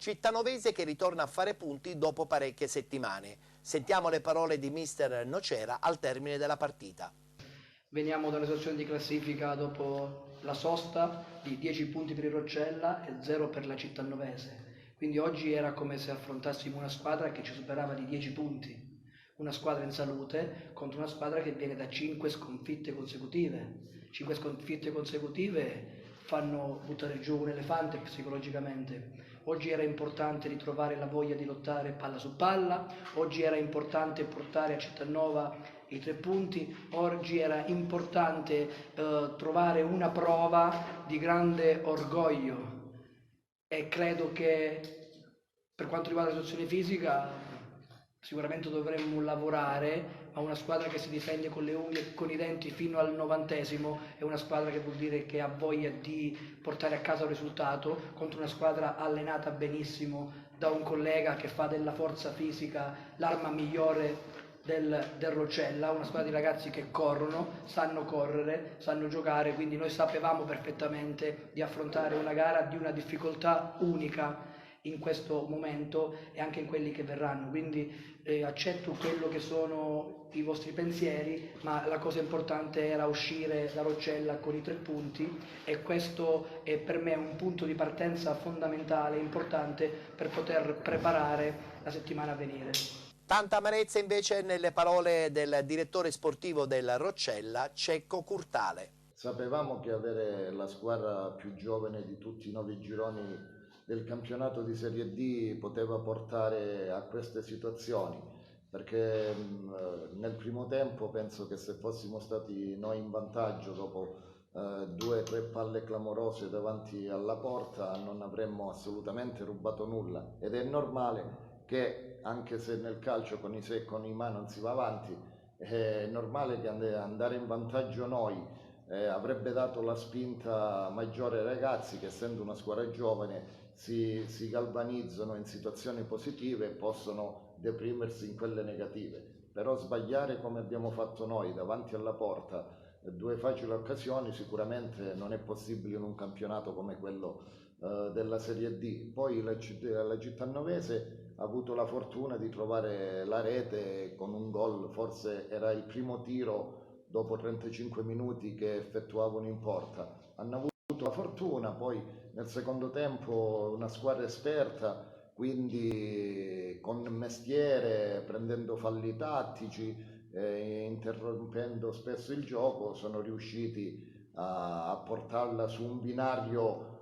Cittanovese che ritorna a fare punti dopo parecchie settimane. Sentiamo le parole di mister Nocera al termine della partita. Veniamo da una situazione di classifica dopo la sosta di 10 punti per il Roccella e 0 per la Cittanovese. Quindi oggi era come se affrontassimo una squadra che ci superava di 10 punti. Una squadra in salute contro una squadra che viene da 5 sconfitte consecutive. 5 sconfitte consecutive fanno buttare giù un elefante psicologicamente. Oggi era importante ritrovare la voglia di lottare palla su palla, oggi era importante portare a Cittanova i 3 punti, oggi era importante trovare una prova di grande orgoglio, e credo che per quanto riguarda la situazione fisica sicuramente dovremmo lavorare, ma una squadra che si difende con le unghie e con i denti fino al 90° è una squadra che vuol dire che ha voglia di portare a casa un risultato contro una squadra allenata benissimo da un collega che fa della forza fisica l'arma migliore del Roccella, una squadra di ragazzi che corrono, sanno correre, sanno giocare, quindi noi sapevamo perfettamente di affrontare una gara di una difficoltà unica in questo momento e anche in quelli che verranno, quindi accetto quello che sono i vostri pensieri, ma la cosa importante era uscire da Roccella con i 3 punti, e questo è per me un punto di partenza fondamentale, importante per poter preparare la settimana a venire. Tanta amarezza invece nelle parole del direttore sportivo del Roccella, Cecco Curtale. Sapevamo che avere la squadra più giovane di tutti i 9 gironi del campionato di Serie D poteva portare a queste situazioni, perché nel primo tempo penso che se fossimo stati noi in vantaggio dopo 2 o 3 palle clamorose davanti alla porta non avremmo assolutamente rubato nulla, ed è normale che anche se nel calcio con i se e con i ma non si va avanti, è normale che andare in vantaggio noi avrebbe dato la spinta maggiore ai ragazzi che, essendo una squadra giovane, si galvanizzano in situazioni positive e possono deprimersi in quelle negative. Però sbagliare come abbiamo fatto noi davanti alla porta 2 facili occasioni sicuramente non è possibile in un campionato come quello della Serie D. Poi la Cittannovese ha avuto la fortuna di trovare la rete con un gol, forse era il primo tiro dopo 35 minuti che effettuavano in porta. Hanno avuto la fortuna, poi nel secondo tempo una squadra esperta, quindi con mestiere, prendendo falli tattici, interrompendo spesso il gioco, sono riusciti a portarla su un binario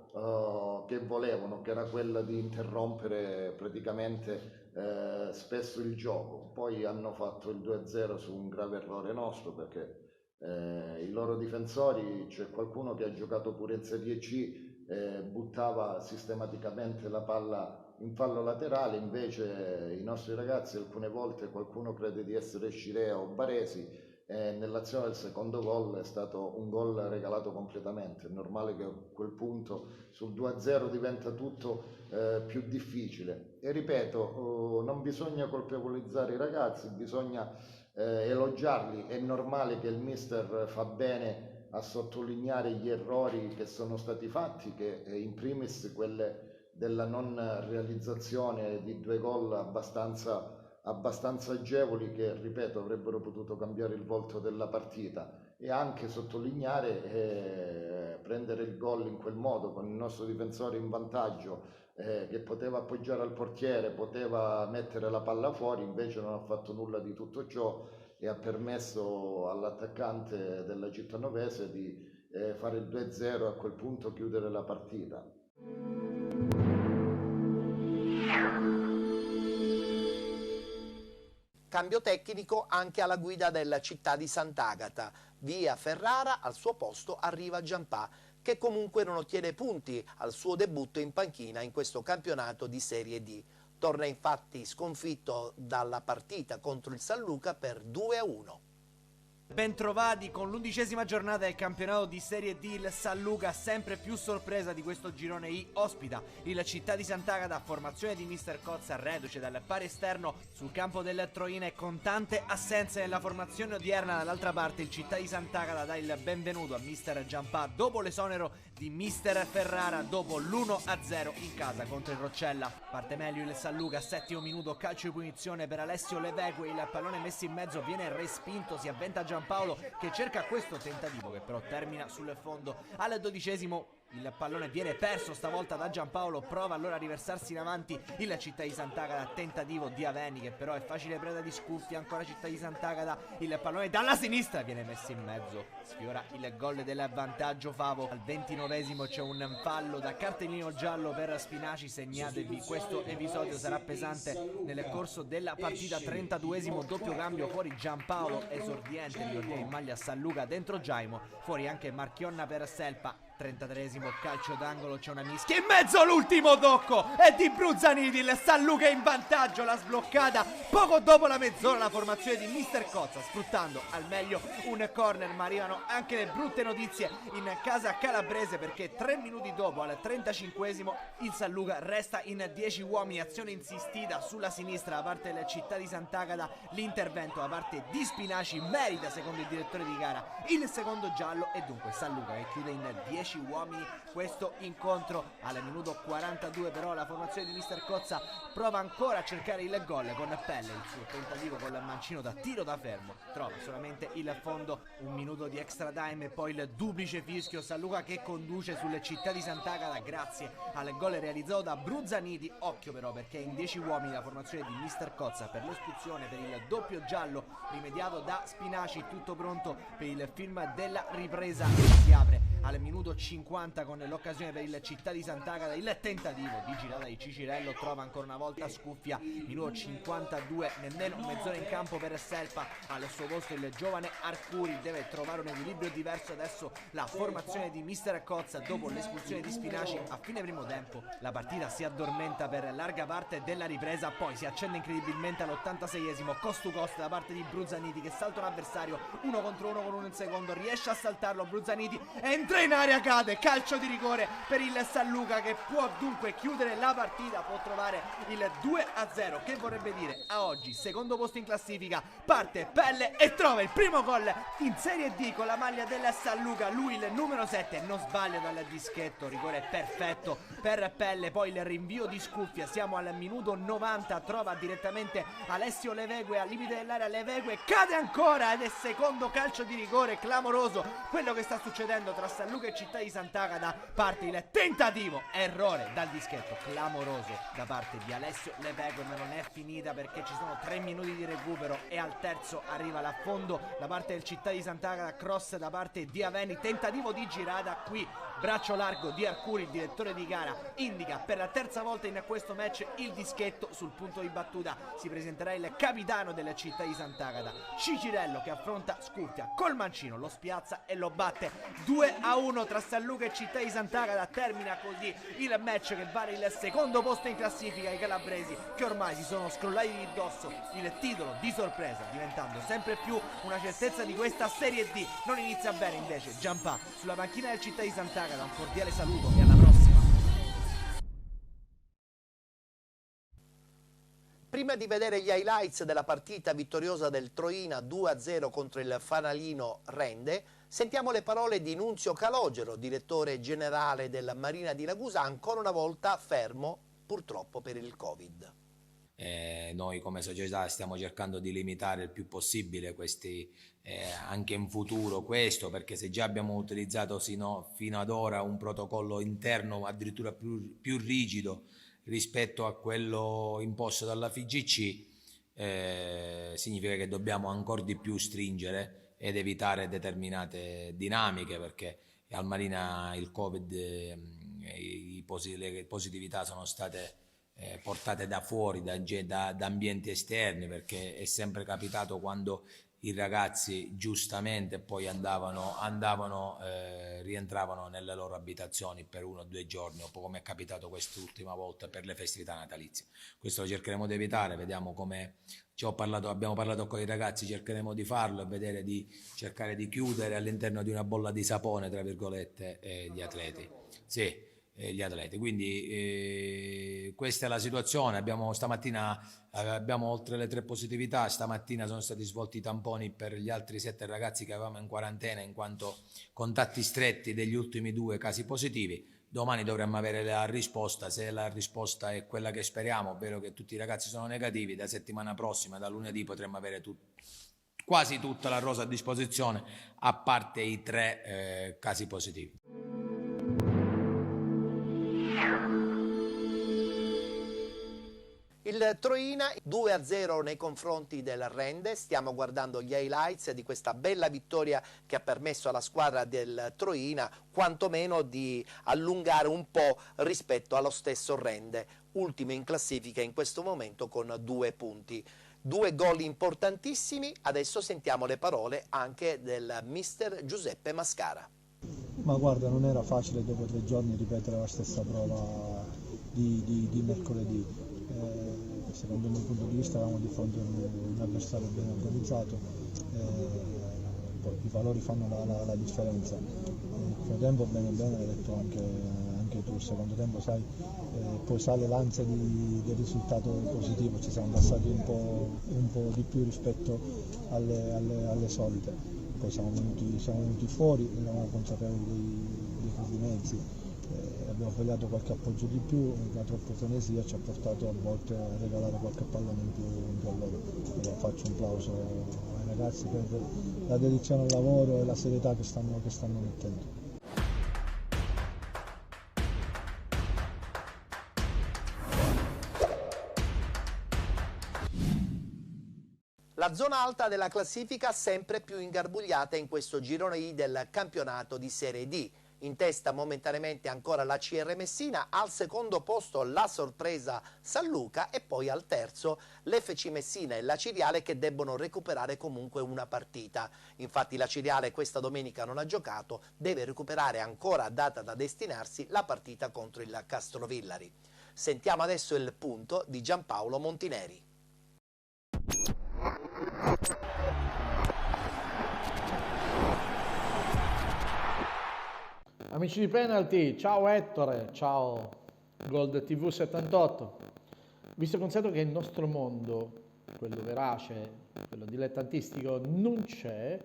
che volevano, che era quella di interrompere praticamente spesso il gioco. Poi hanno fatto il 2-0 su un grave errore nostro, perché i loro difensori, c'è qualcuno che ha giocato pure in Serie C, buttava sistematicamente la palla in fallo laterale, invece i nostri ragazzi, alcune volte qualcuno crede di essere Scirea o Baresi, nell'azione del secondo gol è stato un gol regalato completamente. È normale che a quel punto sul 2-0 diventa tutto più difficile, e ripeto, non bisogna colpevolizzare i ragazzi, bisogna elogiarli. È normale che il mister fa bene a sottolineare gli errori che sono stati fatti, che in primis quelle della non realizzazione di 2 gol abbastanza agevoli, che ripeto avrebbero potuto cambiare il volto della partita, e anche sottolineare prendere il gol in quel modo, con il nostro difensore in vantaggio, che poteva appoggiare al portiere, poteva mettere la palla fuori, invece non ha fatto nulla di tutto ciò e ha permesso all'attaccante della Cittannovese di fare il 2-0 e a quel punto chiudere la partita. Cambio tecnico anche alla guida della città di Sant'Agata. Via Ferrara, al suo posto arriva Giampà, che comunque non ottiene punti al suo debutto in panchina in questo campionato di Serie D. Torna infatti sconfitto dalla partita contro il San Luca per 2-1. Bentrovati con l'11ª giornata del campionato di Serie D. Il San Luca, sempre più sorpresa di questo girone I, ospita il Città di Sant'Agata, formazione di mister Cozza, reduce dal pari esterno sul campo del Troina e con tante assenze nella formazione odierna. Dall'altra parte il Città di Sant'Agata dà il benvenuto a mister Giampà dopo l'esonero di mister Ferrara, dopo l'1-0 in casa contro il Roccella. Parte meglio il San Luca, 7° minuto, calcio di punizione per Alessio Leveque, il pallone messo in mezzo viene respinto, si avventa Giampaolo che cerca questo tentativo che però termina sul fondo. Al 12° il pallone viene perso stavolta da Giampaolo, prova allora a riversarsi in avanti il Città di Sant'Agata, tentativo di Aveni che però è facile preda di Scuffia, ancora Città di Sant'Agata, il pallone dalla sinistra viene messo in mezzo, sfiora il gol del vantaggio Favo. Al 29esimo c'è un fallo da cartellino giallo per Spinaci, segnatevi questo episodio, sarà pesante nel corso della partita. 32esimo doppio cambio, fuori Giampaolo esordiente, ricordiamo in maglia San Luca, dentro Giaimo, fuori anche Marchionna per Selpa. 33esimo calcio d'angolo, c'è una mischia in mezzo, l'ultimo tocco è di Bruzzaniti, il San Luca in vantaggio, la sbloccata poco dopo la mezz'ora la formazione di Mister Cozza, sfruttando al meglio un corner, ma arrivano anche le brutte notizie in casa calabrese, perché 3 minuti dopo, al 35esimo, il San Luca resta in 10 uomini, azione insistita sulla sinistra da parte della Città di Sant'Agata, l'intervento da parte di Spinaci merita, secondo il direttore di gara, il secondo giallo, e dunque San Luca che chiude in 10 uomini questo incontro. Al minuto 42 però la formazione di Mister Cozza prova ancora a cercare il gol con Pelle, il suo tentativo con il mancino da tiro da fermo trova solamente il fondo. Un minuto di extra time e poi il duplice fischio, San Luca che conduce sulle Città di Sant'Agata grazie al gol realizzato da Bruzzaniti. Occhio però, perché in 10 uomini la formazione di Mister Cozza per l'espulsione, per il doppio giallo rimediato da Spinaci, tutto pronto per il film della ripresa che si apre al minuto 50 con l'occasione per il Città di Sant'Agata, il tentativo di girata di Cicirello, trova ancora una volta Scuffia. Minuto 52, nemmeno mezz'ora in campo per Selpa, al suo posto il giovane Arcuri, deve trovare un equilibrio diverso adesso la formazione di Mister Cozza dopo l'espulsione di Spinaci. A fine primo tempo la partita si addormenta per larga parte della ripresa, poi si accende incredibilmente all'86esimo cost to cost da parte di Bruzzaniti che salta un avversario 1 contro 1 con 1 in secondo, riesce a saltarlo Bruzzaniti, entra in area, cade, calcio di rigore per il San Luca che può dunque chiudere la partita, può trovare il 2-0, che vorrebbe dire a oggi secondo posto in classifica. Parte Pelle e trova il primo gol in Serie D con la maglia del San Luca, lui il numero 7, non sbaglia dal dischetto, rigore perfetto per Pelle. Poi il rinvio di Scuffia, siamo al minuto 90, trova direttamente Alessio Levegue al limite dell'area, Levegue cade ancora ed è secondo calcio di rigore, clamoroso quello che sta succedendo tra San Luca e Città di Sant'Agata. Parte il tentativo, errore dal dischetto, clamoroso da parte di Alessio Levegue, ma non è finita perché ci sono 3 minuti di recupero e al terzo arriva l'affondo da parte del Città di Sant'Agata, cross da parte di Aveni, tentativo di girata, qui braccio largo di Arcuri, il direttore di gara indica per la terza volta in questo match il dischetto. Sul punto di battuta si presenterà il capitano della Città di Sant'Agata, Cicirello, che affronta Scuffia col mancino, lo spiazza e lo batte 2-1 tra San Luca e Città di Sant'Agata. Termina così il match che vale il secondo posto in classifica ai calabresi, che ormai si sono scrollati di dosso il titolo di sorpresa, diventando sempre più una certezza di questa Serie D. Non inizia bene invece Giampà sulla panchina del Città di Sant'Agata. Un cordiale saluto e alla prossima. Prima di vedere gli highlights della partita vittoriosa del Troina 2-0 contro il Fanalino Rende, sentiamo le parole di Nunzio Calogero, direttore generale della Marina di Ragusa, ancora una volta fermo purtroppo per il Covid. Noi come società stiamo cercando di limitare il più possibile questi, anche in futuro questo, perché se già abbiamo utilizzato fino ad ora un protocollo interno addirittura più rigido rispetto a quello imposto dalla FIGC, significa che dobbiamo ancora di più stringere ed evitare determinate dinamiche, perché al Marina il Covid, le positività sono state portate da fuori, da ambienti esterni, perché è sempre capitato quando i ragazzi giustamente poi rientravano nelle loro abitazioni per 1 o 2 giorni, o come è capitato quest'ultima volta per le festività natalizie. Questo lo cercheremo di evitare, vediamo come abbiamo parlato con i ragazzi, cercheremo di farlo e vedere di cercare di chiudere all'interno di una bolla di sapone, tra virgolette, gli atleti. Sì. Gli atleti, quindi questa è la situazione. Stamattina abbiamo oltre le 3 positività, stamattina sono stati svolti i tamponi per gli altri 7 ragazzi che avevamo in quarantena in quanto contatti stretti degli ultimi 2 casi positivi. Domani dovremmo avere la risposta, se la risposta è quella che speriamo, ovvero che tutti i ragazzi sono negativi, da settimana prossima, da lunedì, potremmo avere quasi tutta la rosa a disposizione, a parte i 3 casi positivi. Il Troina 2-0 nei confronti del Rende. Stiamo guardando gli highlights di questa bella vittoria che ha permesso alla squadra del Troina quantomeno di allungare un po' rispetto allo stesso Rende, ultimo in classifica in questo momento con 2 punti. 2 gol importantissimi. Adesso sentiamo le parole anche del mister Giuseppe Mascara. Ma guarda, non era facile dopo 3 giorni ripetere la stessa prova di mercoledì. Secondo il mio punto di vista avevamo di fronte un avversario ben organizzato, i valori fanno la differenza. Il primo tempo bene, l'hai detto anche tu, il secondo tempo sai, poi sale l'ansia del risultato positivo, ci siamo abbassati un po' di più rispetto alle solite, poi siamo venuti fuori, eravamo consapevoli dei propri mezzi. Abbiamo sbagliato qualche appoggio di più, la troppa frenesia ci ha portato a volte a regalare qualche pallone in più a loro. Allora faccio un plauso ai ragazzi per la dedizione al lavoro e la serietà che stanno mettendo. La zona alta della classifica sempre più ingarbugliata in questo girone I del campionato di Serie D. In testa momentaneamente ancora la CR Messina, al secondo posto la sorpresa San Luca e poi al terzo l'FC Messina e la Ciriale che debbono recuperare comunque una partita. Infatti la Ciriale questa domenica non ha giocato, deve recuperare ancora data da destinarsi la partita contro il Castrovillari. Sentiamo adesso il punto di Giampaolo Montineri. Amici di Penalty, ciao Ettore, ciao Gold TV 78. Visto e considerato che il nostro mondo, quello verace, quello dilettantistico, non c'è,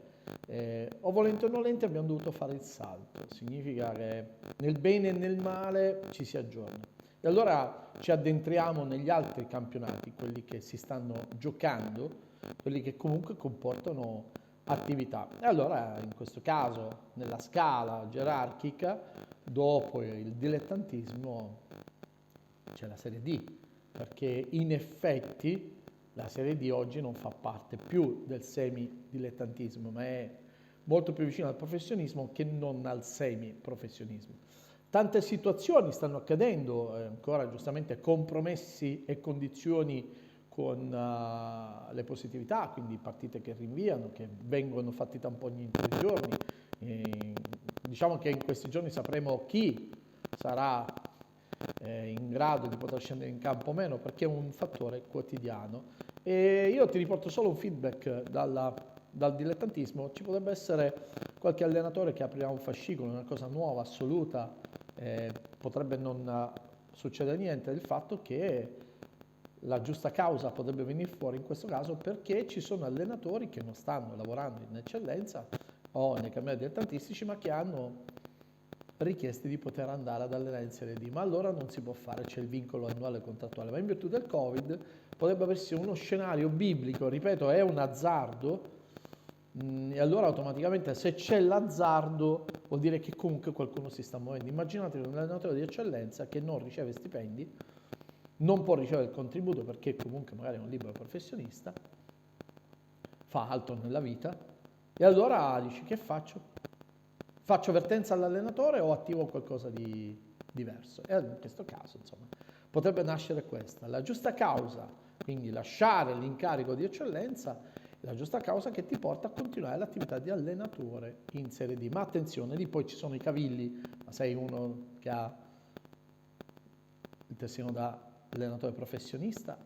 o volente o nolente abbiamo dovuto fare il salto. Significa che nel bene e nel male ci si aggiorna. E allora ci addentriamo negli altri campionati, quelli che si stanno giocando, quelli che comunque comportano attività. E allora in questo caso nella scala gerarchica dopo il dilettantismo c'è la Serie D, perché in effetti la Serie D oggi non fa parte più del semi-dilettantismo, ma è molto più vicino al professionismo che non al semi-professionismo. Tante situazioni stanno accadendo, ancora giustamente compromessi e condizioni con le positività, quindi partite che rinviano, che vengono fatti tamponi in 3 giorni. Diciamo che in questi giorni sapremo chi sarà in grado di poter scendere in campo o meno, perché è un fattore quotidiano. E io ti riporto solo un feedback dal dilettantismo. Ci potrebbe essere qualche allenatore che aprirà un fascicolo, una cosa nuova, assoluta, potrebbe non succedere niente, del fatto che la giusta causa potrebbe venire fuori in questo caso perché ci sono allenatori che non stanno lavorando in eccellenza o nei campionati dilettantistici, ma che hanno richieste di poter andare ad allenare in Serie D, ma allora non si può fare, c'è il vincolo annuale contrattuale, ma in virtù del Covid potrebbe aversi uno scenario biblico, ripeto, è un azzardo, e allora automaticamente se c'è l'azzardo vuol dire che comunque qualcuno si sta muovendo. Immaginate un allenatore di eccellenza che non riceve stipendi, non può ricevere il contributo perché comunque magari è un libero professionista, fa altro nella vita, e allora dici: che faccio? Faccio avvertenza all'allenatore o attivo qualcosa di diverso? E in questo caso, insomma, potrebbe nascere questa, la giusta causa, quindi lasciare l'incarico di eccellenza, la giusta causa che ti porta a continuare l'attività di allenatore in Serie D. Ma attenzione, lì poi ci sono i cavilli, ma sei uno che ha il testino da allenatore professionista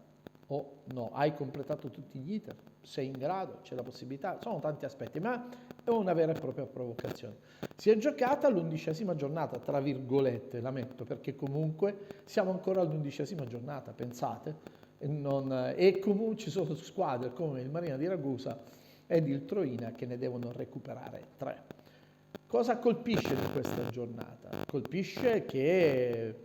o no, hai completato tutti gli iter, sei in grado, c'è la possibilità, sono tanti aspetti, ma è una vera e propria provocazione. Si è giocata l'11ª giornata, tra virgolette, la metto, perché comunque siamo ancora all'11ª giornata, pensate, e comunque ci sono squadre come il Marina di Ragusa ed il Troina che ne devono recuperare 3. Cosa colpisce di questa giornata? Colpisce che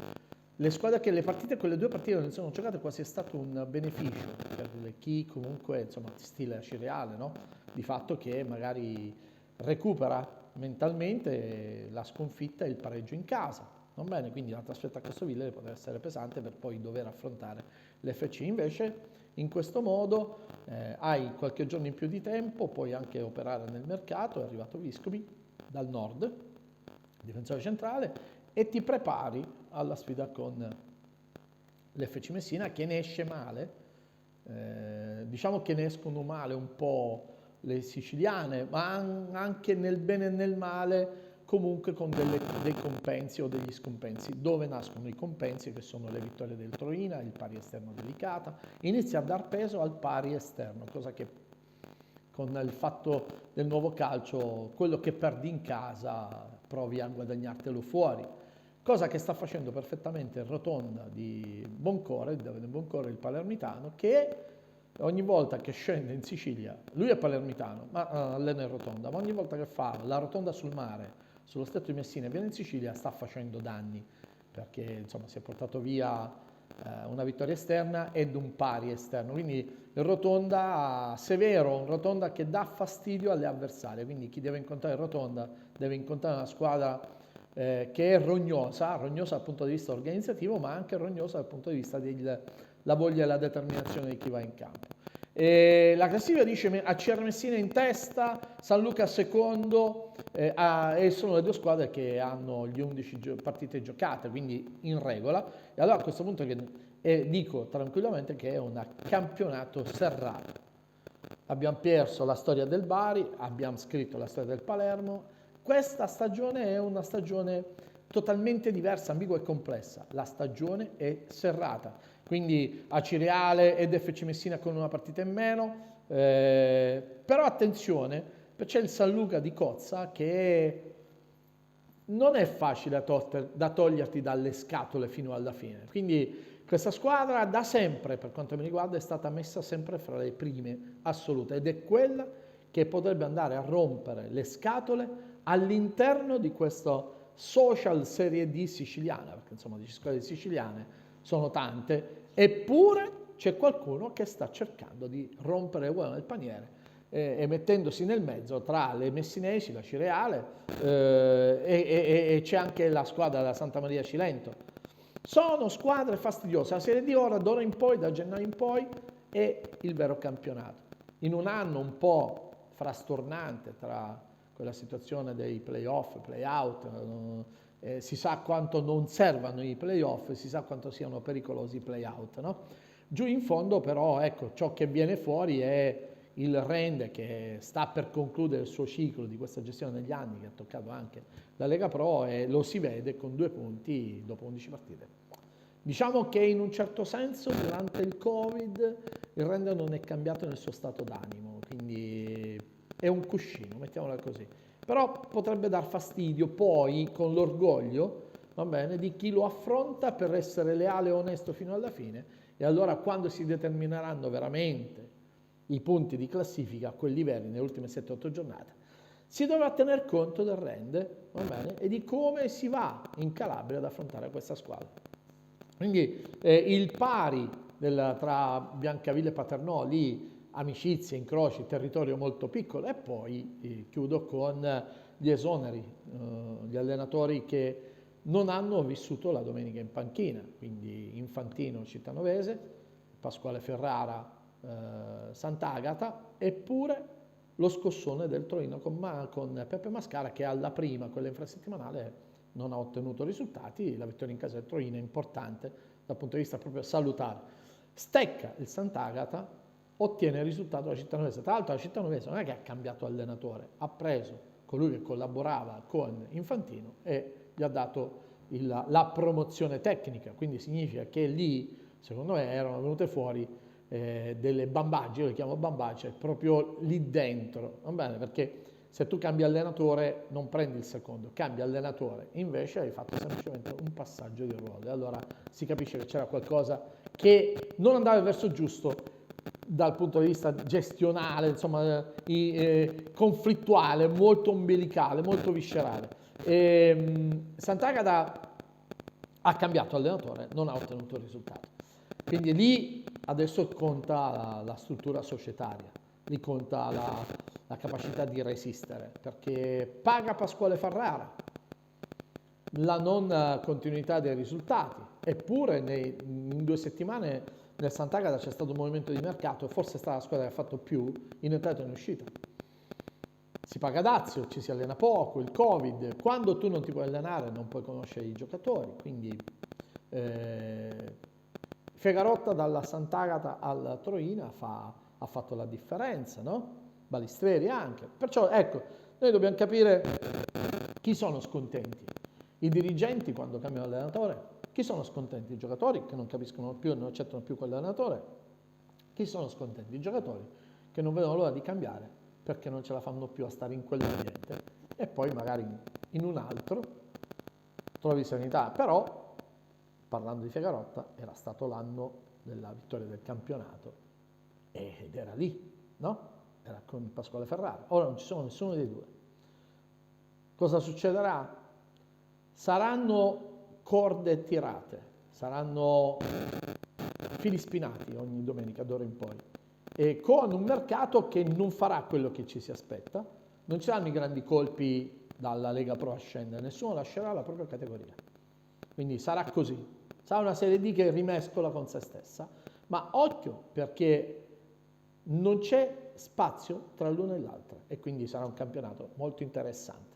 le squadre che le partite, quelle 2 partite non sono giocate, quasi è stato un beneficio per chi comunque, insomma, stile Ciriale, no? Di fatto che magari recupera mentalmente la sconfitta e il pareggio in casa, non bene? Quindi la trasferta a Castrovillari potrebbe essere pesante per poi dover affrontare l'FC. Invece in questo modo hai qualche giorno in più di tempo, puoi anche operare nel mercato, è arrivato Viscovi dal nord, difensore centrale, e ti prepari alla sfida con l'FC Messina, che ne esce male. Diciamo che ne escono male un po' le siciliane, ma anche nel bene e nel male, comunque con dei compensi o degli scompensi. Dove nascono i compensi, che sono le vittorie del Troina, il pari esterno di Licata, inizia a dar peso al pari esterno, cosa che con il fatto del nuovo calcio, quello che perdi in casa provi a guadagnartelo fuori, cosa che sta facendo perfettamente Rotonda di Boncore, di Davide Boncore, il palermitano, che ogni volta che scende in Sicilia, lui è palermitano, ma allena in Rotonda, ma ogni volta che fa la rotonda sul mare, sullo stretto di Messina e viene in Sicilia, sta facendo danni, perché insomma si è portato via una vittoria esterna ed un pari esterno, quindi il Rotonda severo, un Rotonda che dà fastidio alle avversarie, quindi chi deve incontrare il Rotonda deve incontrare una squadra che è rognosa dal punto di vista organizzativo, ma anche rognosa dal punto di vista della voglia e la determinazione di chi va in campo. La classifica dice ACR Messina in testa, San Luca secondo, e sono le due squadre che hanno gli 11 partite giocate, quindi in regola. E allora a questo punto dico tranquillamente che è un campionato serrato. Abbiamo perso la storia del Bari, abbiamo scritto la storia del Palermo. Questa stagione è una stagione totalmente diversa, ambigua e complessa. La stagione è serrata. Quindi Acireale ed FC Messina con una partita in meno, però attenzione, c'è il San Luca di Cozza che non è facile da toglierti dalle scatole fino alla fine. Quindi questa squadra da sempre, per quanto mi riguarda, è stata messa sempre fra le prime assolute ed è quella che potrebbe andare a rompere le scatole all'interno di questo social Serie D siciliana, perché insomma di squadre siciliane sono tante, eppure c'è qualcuno che sta cercando di rompere le uova nel paniere e mettendosi nel mezzo tra le messinesi, la Cireale e c'è anche la squadra della Santa Maria Cilento. Sono squadre fastidiose. La Serie D ora, d'ora in poi, da gennaio in poi, è il vero campionato. In un anno un po' frastornante tra quella situazione dei play-off, play-out, si sa quanto non servano i play-off, si sa quanto siano pericolosi i play-out, no? Giù in fondo però, ecco, ciò che viene fuori è il Rende che sta per concludere il suo ciclo di questa gestione negli anni, che ha toccato anche la Lega Pro, e lo si vede con 2 punti dopo 11 partite. Diciamo che in un certo senso durante il Covid il Rende non è cambiato nel suo stato d'animo, quindi è un cuscino, mettiamola così. Però potrebbe dar fastidio poi con l'orgoglio, va bene, di chi lo affronta per essere leale e onesto fino alla fine, e allora quando si determineranno veramente i punti di classifica, quelli veri, nelle ultime 7-8 giornate, si dovrà tener conto del Rende, va bene, e di come si va in Calabria ad affrontare questa squadra. Quindi il pari tra Biancavilla e Paternò, lì amicizie, incroci, territorio molto piccolo, e poi chiudo con gli esoneri, gli allenatori che non hanno vissuto la domenica in panchina, quindi Infantino Cittanovese, Pasquale Ferrara Sant'Agata, eppure lo scossone del Troino con Peppe Mascara, che alla prima, quella infrasettimanale, non ha ottenuto risultati. La vittoria in casa del Troino è importante dal punto di vista proprio salutare. Stecca il Sant'Agata, ottiene il risultato alla Cittanovese. Tra l'altro la Cittanovese non è che ha cambiato allenatore, ha preso colui che collaborava con Infantino e gli ha dato la promozione tecnica, quindi significa che lì, secondo me, erano venute fuori delle bambagge, io le chiamo bambagge, proprio lì dentro, va bene? Perché se tu cambi allenatore non prendi il secondo, cambi allenatore, invece hai fatto semplicemente un passaggio di ruolo, e allora si capisce che c'era qualcosa che non andava verso giusto dal punto di vista gestionale, insomma, conflittuale, molto ombelicale, molto viscerale. Sant'Agata ha cambiato allenatore, non ha ottenuto il risultato. Quindi lì adesso conta la struttura societaria, lì conta la capacità di resistere, perché paga Pasquale Ferrara la non continuità dei risultati, eppure in 2 settimane nel Sant'Agata c'è stato un movimento di mercato e forse è stata la squadra che ha fatto più in entrata e in uscita. Si paga dazio, ci si allena poco, il Covid, quando tu non ti puoi allenare non puoi conoscere i giocatori, quindi Fegarotta dalla Sant'Agata alla Troina ha fatto la differenza, no? Balistreri anche, perciò ecco, noi dobbiamo capire chi sono scontenti, i dirigenti quando cambiano allenatore, chi sono scontenti, i giocatori che non capiscono più, non accettano più quell'allenatore, chi sono scontenti, i giocatori che non vedono l'ora di cambiare perché non ce la fanno più a stare in quell'ambiente e poi magari in un altro trovi serenità, però parlando di Fegarotta era stato l'anno della vittoria del campionato ed era lì, no? Era con Pasquale Ferrara, ora non ci sono nessuno dei due. Cosa succederà? Saranno corde tirate, saranno fili spinati ogni domenica d'ora in poi e con un mercato che non farà quello che ci si aspetta, non ci saranno i grandi colpi dalla Lega Pro a scendere, nessuno lascerà la propria categoria, quindi sarà così, sarà una Serie D che rimescola con se stessa, ma occhio perché non c'è spazio tra l'una e l'altra e quindi sarà un campionato molto interessante.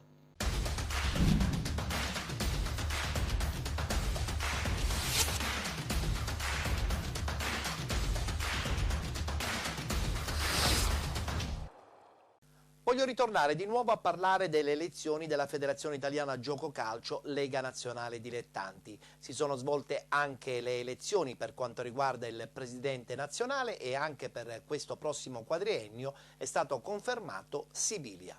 Voglio ritornare di nuovo a parlare delle elezioni della Federazione Italiana Gioco Calcio Lega Nazionale Dilettanti. Si sono svolte anche le elezioni per quanto riguarda il presidente nazionale e anche per questo prossimo quadriennio è stato confermato Sibilia.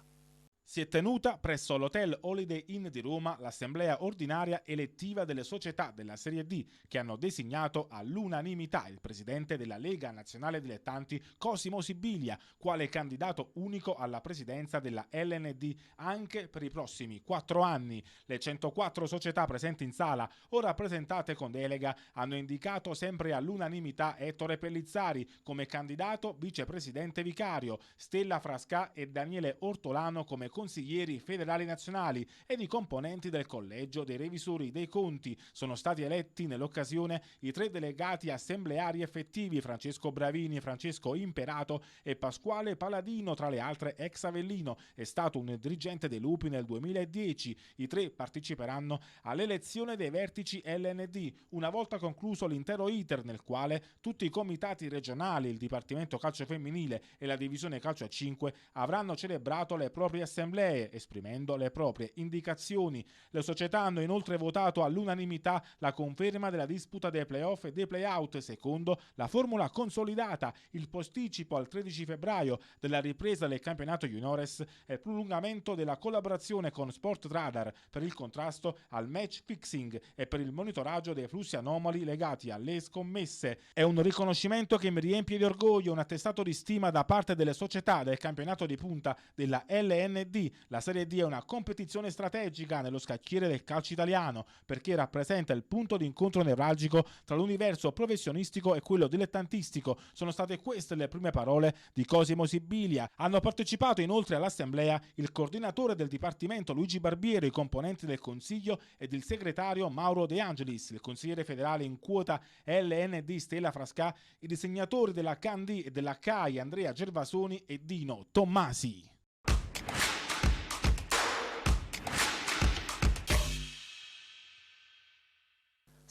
Si è tenuta presso l'Hotel Holiday Inn di Roma l'assemblea ordinaria elettiva delle società della Serie D che hanno designato all'unanimità il presidente della Lega Nazionale Dilettanti Cosimo Sibilia quale candidato unico alla presidenza della LND anche per i prossimi 4 anni. Le 104 società presenti in sala o rappresentate con delega hanno indicato sempre all'unanimità Ettore Pellizzari come candidato vicepresidente vicario, Stella Frascà e Daniele Ortolano come consiglieri federali nazionali ed i componenti del collegio dei revisori dei conti. Sono stati eletti nell'occasione i 3 delegati assembleari effettivi Francesco Bravini, Francesco Imperato e Pasquale Paladino, tra le altre ex Avellino. È stato un dirigente dei Lupi nel 2010. I 3 parteciperanno all'elezione dei vertici LND una volta concluso l'intero iter nel quale tutti i comitati regionali, il Dipartimento Calcio Femminile e la Divisione Calcio a 5 avranno celebrato le proprie assemblee esprimendo le proprie indicazioni. Le società hanno inoltre votato all'unanimità la conferma della disputa dei playoff e dei playout secondo la formula consolidata, il posticipo al 13 febbraio della ripresa del campionato juniores e il prolungamento della collaborazione con Sport Radar per il contrasto al match fixing e per il monitoraggio dei flussi anomali legati alle scommesse. È un riconoscimento che mi riempie di orgoglio, un attestato di stima da parte delle società del campionato di punta della LND. La Serie D è una competizione strategica nello scacchiere del calcio italiano perché rappresenta il punto di incontro nevralgico tra l'universo professionistico e quello dilettantistico. Sono state queste le prime parole di Cosimo Sibilia. Hanno partecipato inoltre all'assemblea il coordinatore del Dipartimento Luigi Barbieri, i componenti del Consiglio ed il segretario Mauro De Angelis, il consigliere federale in quota LND Stella Frascà, i disegnatori della CANDI e della CAI Andrea Gervasoni e Dino Tommasi.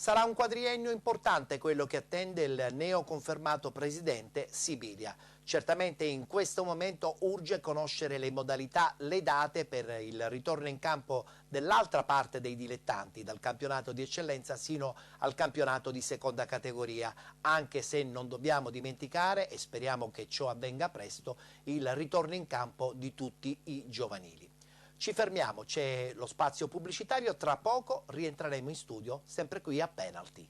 Sarà un quadriennio importante quello che attende il neoconfermato presidente Sibilia. Certamente in questo momento urge conoscere le modalità, le date per il ritorno in campo dell'altra parte dei dilettanti, dal campionato di eccellenza sino al campionato di seconda categoria, anche se non dobbiamo dimenticare, e speriamo che ciò avvenga presto, il ritorno in campo di tutti i giovanili. Ci fermiamo, c'è lo spazio pubblicitario, tra poco rientreremo in studio, sempre qui a Penalty.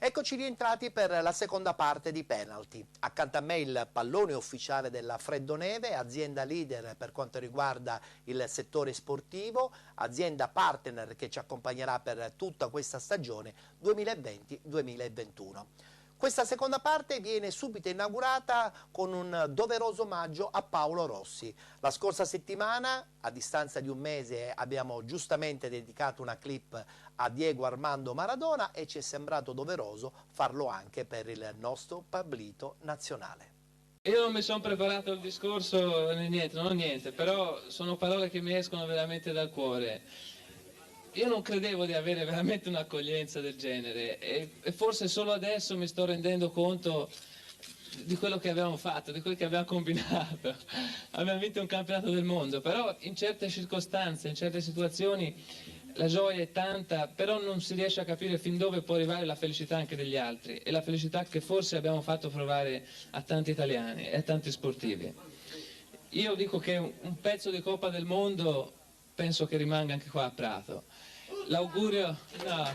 Eccoci rientrati per la seconda parte di penalty. Accanto a me il pallone ufficiale della Freddoneve, azienda leader per quanto riguarda il settore sportivo, azienda partner che ci accompagnerà per tutta questa stagione 2020-2021. Questa seconda parte viene subito inaugurata con un doveroso omaggio a Paolo Rossi. La scorsa settimana, a distanza di un mese, abbiamo giustamente dedicato una clip a Diego Armando Maradona e ci è sembrato doveroso farlo anche per il nostro Pablito nazionale. Io non mi sono preparato il discorso né niente, non ho niente, però sono parole che mi escono veramente dal cuore. Io non credevo di avere veramente un'accoglienza del genere e forse solo adesso mi sto rendendo conto di quello che abbiamo fatto, di quello che abbiamo combinato. Abbiamo vinto un campionato del mondo, però in certe circostanze, in certe situazioni la gioia è tanta, però non si riesce a capire fin dove può arrivare la felicità anche degli altri e la felicità che forse abbiamo fatto provare a tanti italiani e a tanti sportivi. Io dico che un pezzo di Coppa del Mondo penso che rimanga anche qua a Prato. L'augurio, no,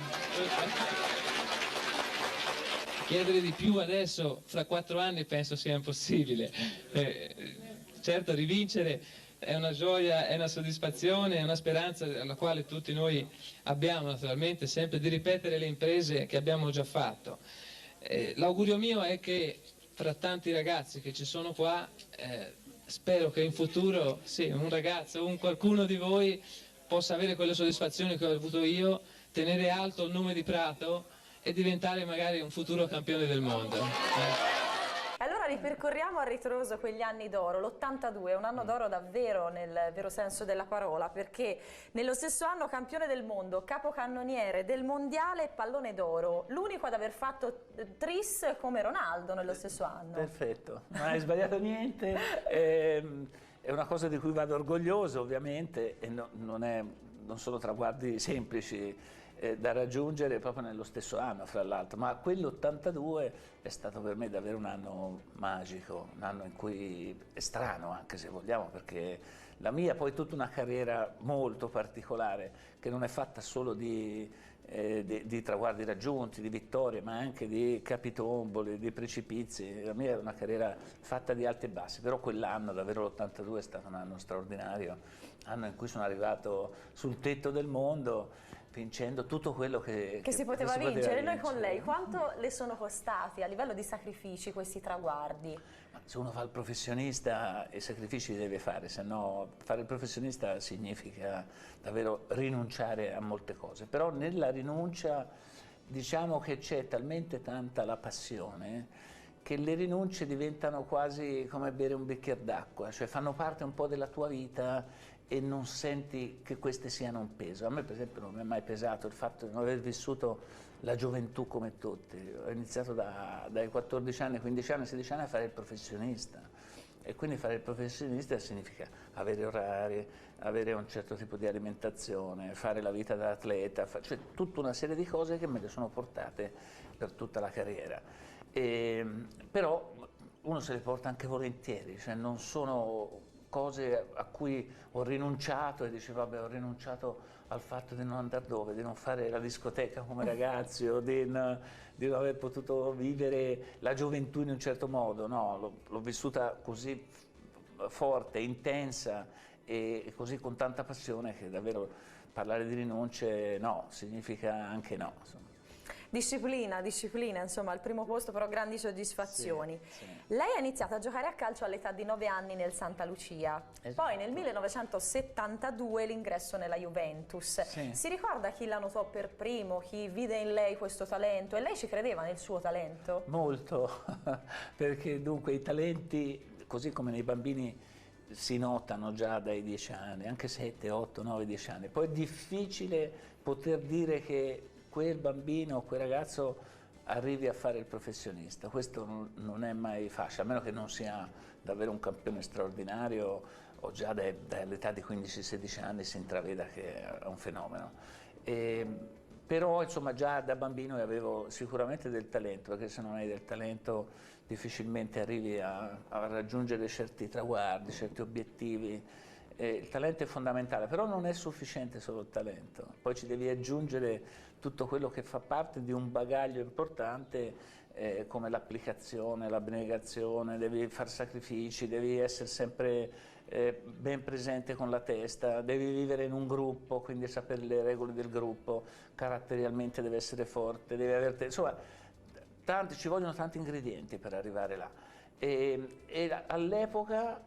chiedere di più adesso, fra 4 anni penso sia impossibile. Certo, rivincere è una gioia, è una soddisfazione, è una speranza alla quale tutti noi abbiamo naturalmente sempre di ripetere le imprese che abbiamo già fatto. L'augurio mio è che fra tanti ragazzi che ci sono qua, spero che in futuro sì, un ragazzo o qualcuno di voi possa avere quelle soddisfazioni che ho avuto io, tenere alto il nome di Prato e diventare magari un futuro campione del mondo. Allora ripercorriamo a ritroso quegli anni d'oro. L'82 è un anno d'oro davvero nel vero senso della parola, perché nello stesso anno campione del mondo, capocannoniere del mondiale e pallone d'oro, l'unico ad aver fatto tris come Ronaldo nello stesso anno. Perfetto, non hai sbagliato niente, è una cosa di cui vado orgoglioso ovviamente e non sono traguardi semplici da raggiungere proprio nello stesso anno, fra l'altro, ma quell'82 è stato per me davvero un anno magico, un anno in cui è strano anche se vogliamo, perché la mia poi è tutta una carriera molto particolare che non è fatta solo di traguardi raggiunti, di vittorie, ma anche di capitomboli, di precipizi. La mia è una carriera fatta di alti e bassi, però quell'anno, davvero l'82, è stato un anno straordinario, anno in cui sono arrivato sul tetto del mondo, vincendo tutto quello che si poteva vincere. Noi con lei, quanto le sono costati a livello di sacrifici questi traguardi? Ma se uno fa il professionista i sacrifici li deve fare, se no fare il professionista significa davvero rinunciare a molte cose, però nella rinuncia diciamo che c'è talmente tanta la passione che le rinunce diventano quasi come bere un bicchiere d'acqua, cioè fanno parte un po' della tua vita e non senti che queste siano un peso. A me per esempio non mi è mai pesato il fatto di non aver vissuto la gioventù come tutti. Ho iniziato dai 14 anni, 15 anni, 16 anni a fare il professionista e quindi fare il professionista significa avere orari, avere un certo tipo di alimentazione, fare la vita da atleta, cioè tutta una serie di cose che me le sono portate per tutta la carriera. Però uno se le porta anche volentieri, cioè non sono cose a cui ho rinunciato e dice vabbè ho rinunciato al fatto di non andare dove, di non fare la discoteca come ragazzi o di non aver potuto vivere la gioventù in un certo modo, no, l'ho vissuta così forte, intensa e così con tanta passione che davvero parlare di rinunce no, significa anche no. Insomma. Disciplina, insomma, al primo posto però grandi soddisfazioni. Sì. Lei ha iniziato a giocare a calcio all'età di 9 anni nel Santa Lucia, poi nel 1972 l'ingresso nella Juventus. Sì. Si ricorda chi la notò per primo, chi vide in lei questo talento e lei ci credeva nel suo talento? Molto, perché dunque i talenti, così come nei bambini, si notano già dai 10 anni, anche 7, 8, 9, 10 anni. Poi è difficile poter dire che quel bambino o quel ragazzo arrivi a fare il professionista, questo non è mai facile, a meno che non sia davvero un campione straordinario o già dall'età di 15-16 anni si intraveda che è un fenomeno. Però insomma già da bambino avevo sicuramente del talento, perché se non hai del talento difficilmente arrivi a raggiungere certi traguardi, certi obiettivi. il talento è fondamentale, però non è sufficiente solo il talento, poi ci devi aggiungere tutto quello che fa parte di un bagaglio importante come l'applicazione, l'abnegazione, devi fare sacrifici, devi essere sempre ben presente con la testa, devi vivere in un gruppo, quindi sapere le regole del gruppo, caratterialmente deve essere forte, devi avere, insomma, ci vogliono tanti ingredienti per arrivare là. E all'epoca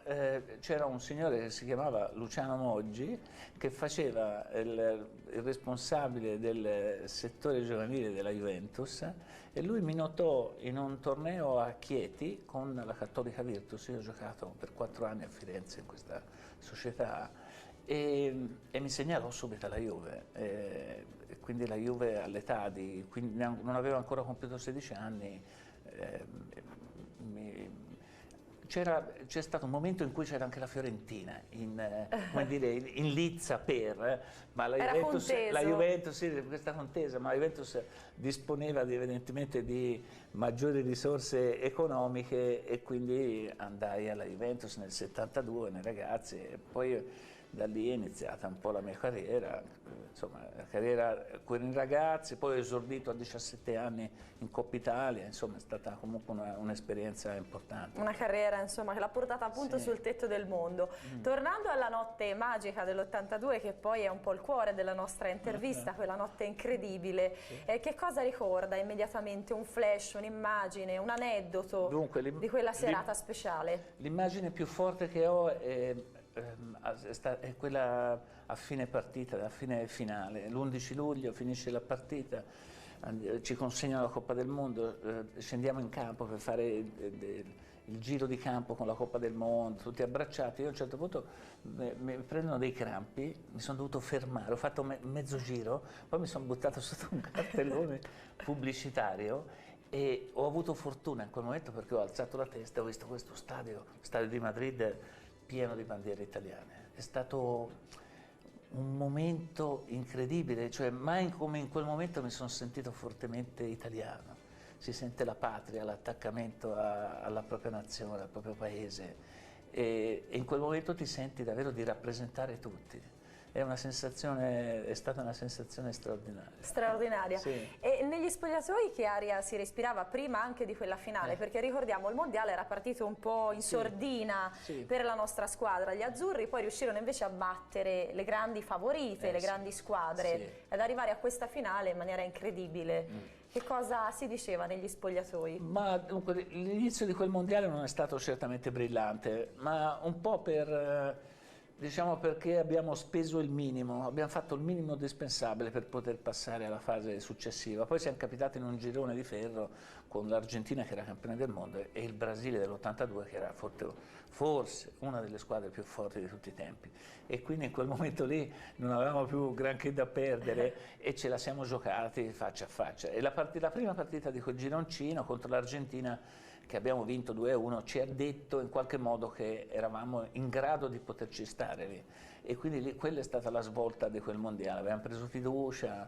c'era un signore che si chiamava Luciano Moggi, che faceva il responsabile del settore giovanile della Juventus, e lui mi notò in un torneo a Chieti con la Cattolica Virtus. Io ho giocato per 4 anni a Firenze in questa società e mi segnalò subito alla Juve. Quindi la Juve all'età di, non aveva ancora compiuto 16 anni, c'è stato un momento in cui c'era anche la Fiorentina in lizza ma la Juventus, sì, questa contesa, ma la Juventus disponeva evidentemente di maggiori risorse economiche e quindi andai alla Juventus nel 72 nei ragazzi, e poi da lì è iniziata un po' la mia carriera, insomma, la carriera con i ragazzi, poi ho esordito a 17 anni in Coppa Italia, insomma è stata comunque un'esperienza importante. Una carriera, insomma, che l'ha portata appunto sul tetto del mondo. Tornando alla notte magica dell'82, che poi è un po' il cuore della nostra intervista, quella notte incredibile, che cosa ricorda immediatamente? Un flash, un'immagine, un aneddoto di quella serata speciale? L'immagine più forte che ho è quella a fine partita, a fine finale. L'11 luglio finisce la partita, ci consegnano la Coppa del Mondo, scendiamo in campo per fare il giro di campo con la Coppa del Mondo, tutti abbracciati. Io a un certo punto mi prendono dei crampi, mi sono dovuto fermare, ho fatto mezzo giro, poi mi sono buttato sotto un cartellone pubblicitario e ho avuto fortuna in quel momento, perché ho alzato la testa e ho visto questo stadio di Madrid pieno di bandiere italiane. È stato un momento incredibile, cioè mai come in quel momento mi sono sentito fortemente italiano. Si sente la patria, l'attaccamento alla propria nazione, al proprio paese, e in quel momento ti senti davvero di rappresentare tutti. È stata una sensazione straordinaria. Straordinaria. Sì. E negli spogliatoi che aria si respirava prima anche di quella finale? Perché ricordiamo, il mondiale era partito un po' in sordina per la nostra squadra. Gli azzurri poi riuscirono invece a battere le grandi favorite, le grandi squadre, ed arrivare a questa finale in maniera incredibile. Che cosa si diceva negli spogliatoi? Ma dunque, l'inizio di quel mondiale non è stato certamente brillante, ma un po' diciamo perché abbiamo speso il minimo, abbiamo fatto il minimo indispensabile per poter passare alla fase successiva. Poi siamo capitati in un girone di ferro con l'Argentina, che era campione del mondo, e il Brasile dell'82, che era forse una delle squadre più forti di tutti i tempi. E quindi in quel momento lì non avevamo più granché da perdere e ce la siamo giocati faccia a faccia. E la prima partita di quel gironcino contro l'Argentina, che abbiamo vinto 2-1, ci ha detto in qualche modo che eravamo in grado di poterci stare lì, e quindi quella è stata la svolta di quel mondiale. Abbiamo preso fiducia,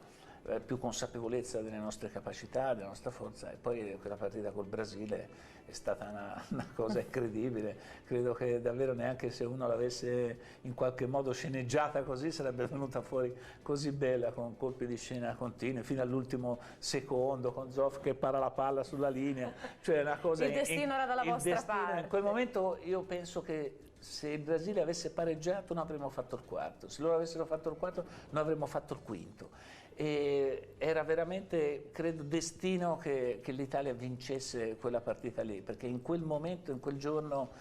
più consapevolezza delle nostre capacità, della nostra forza, e poi quella partita col Brasile è stata una cosa incredibile. Credo che davvero neanche se uno l'avesse in qualche modo sceneggiata così sarebbe venuta fuori così bella, con colpi di scena continui fino all'ultimo secondo, con Zoff che para la palla sulla linea, cioè una cosa. Il destino era dalla vostra parte. In quel momento io penso che se il Brasile avesse pareggiato non avremmo fatto il quarto, se loro avessero fatto il quarto non avremmo fatto il quinto. E era veramente, credo, destino che l'Italia vincesse quella partita lì, perché in quel momento, in quel giorno,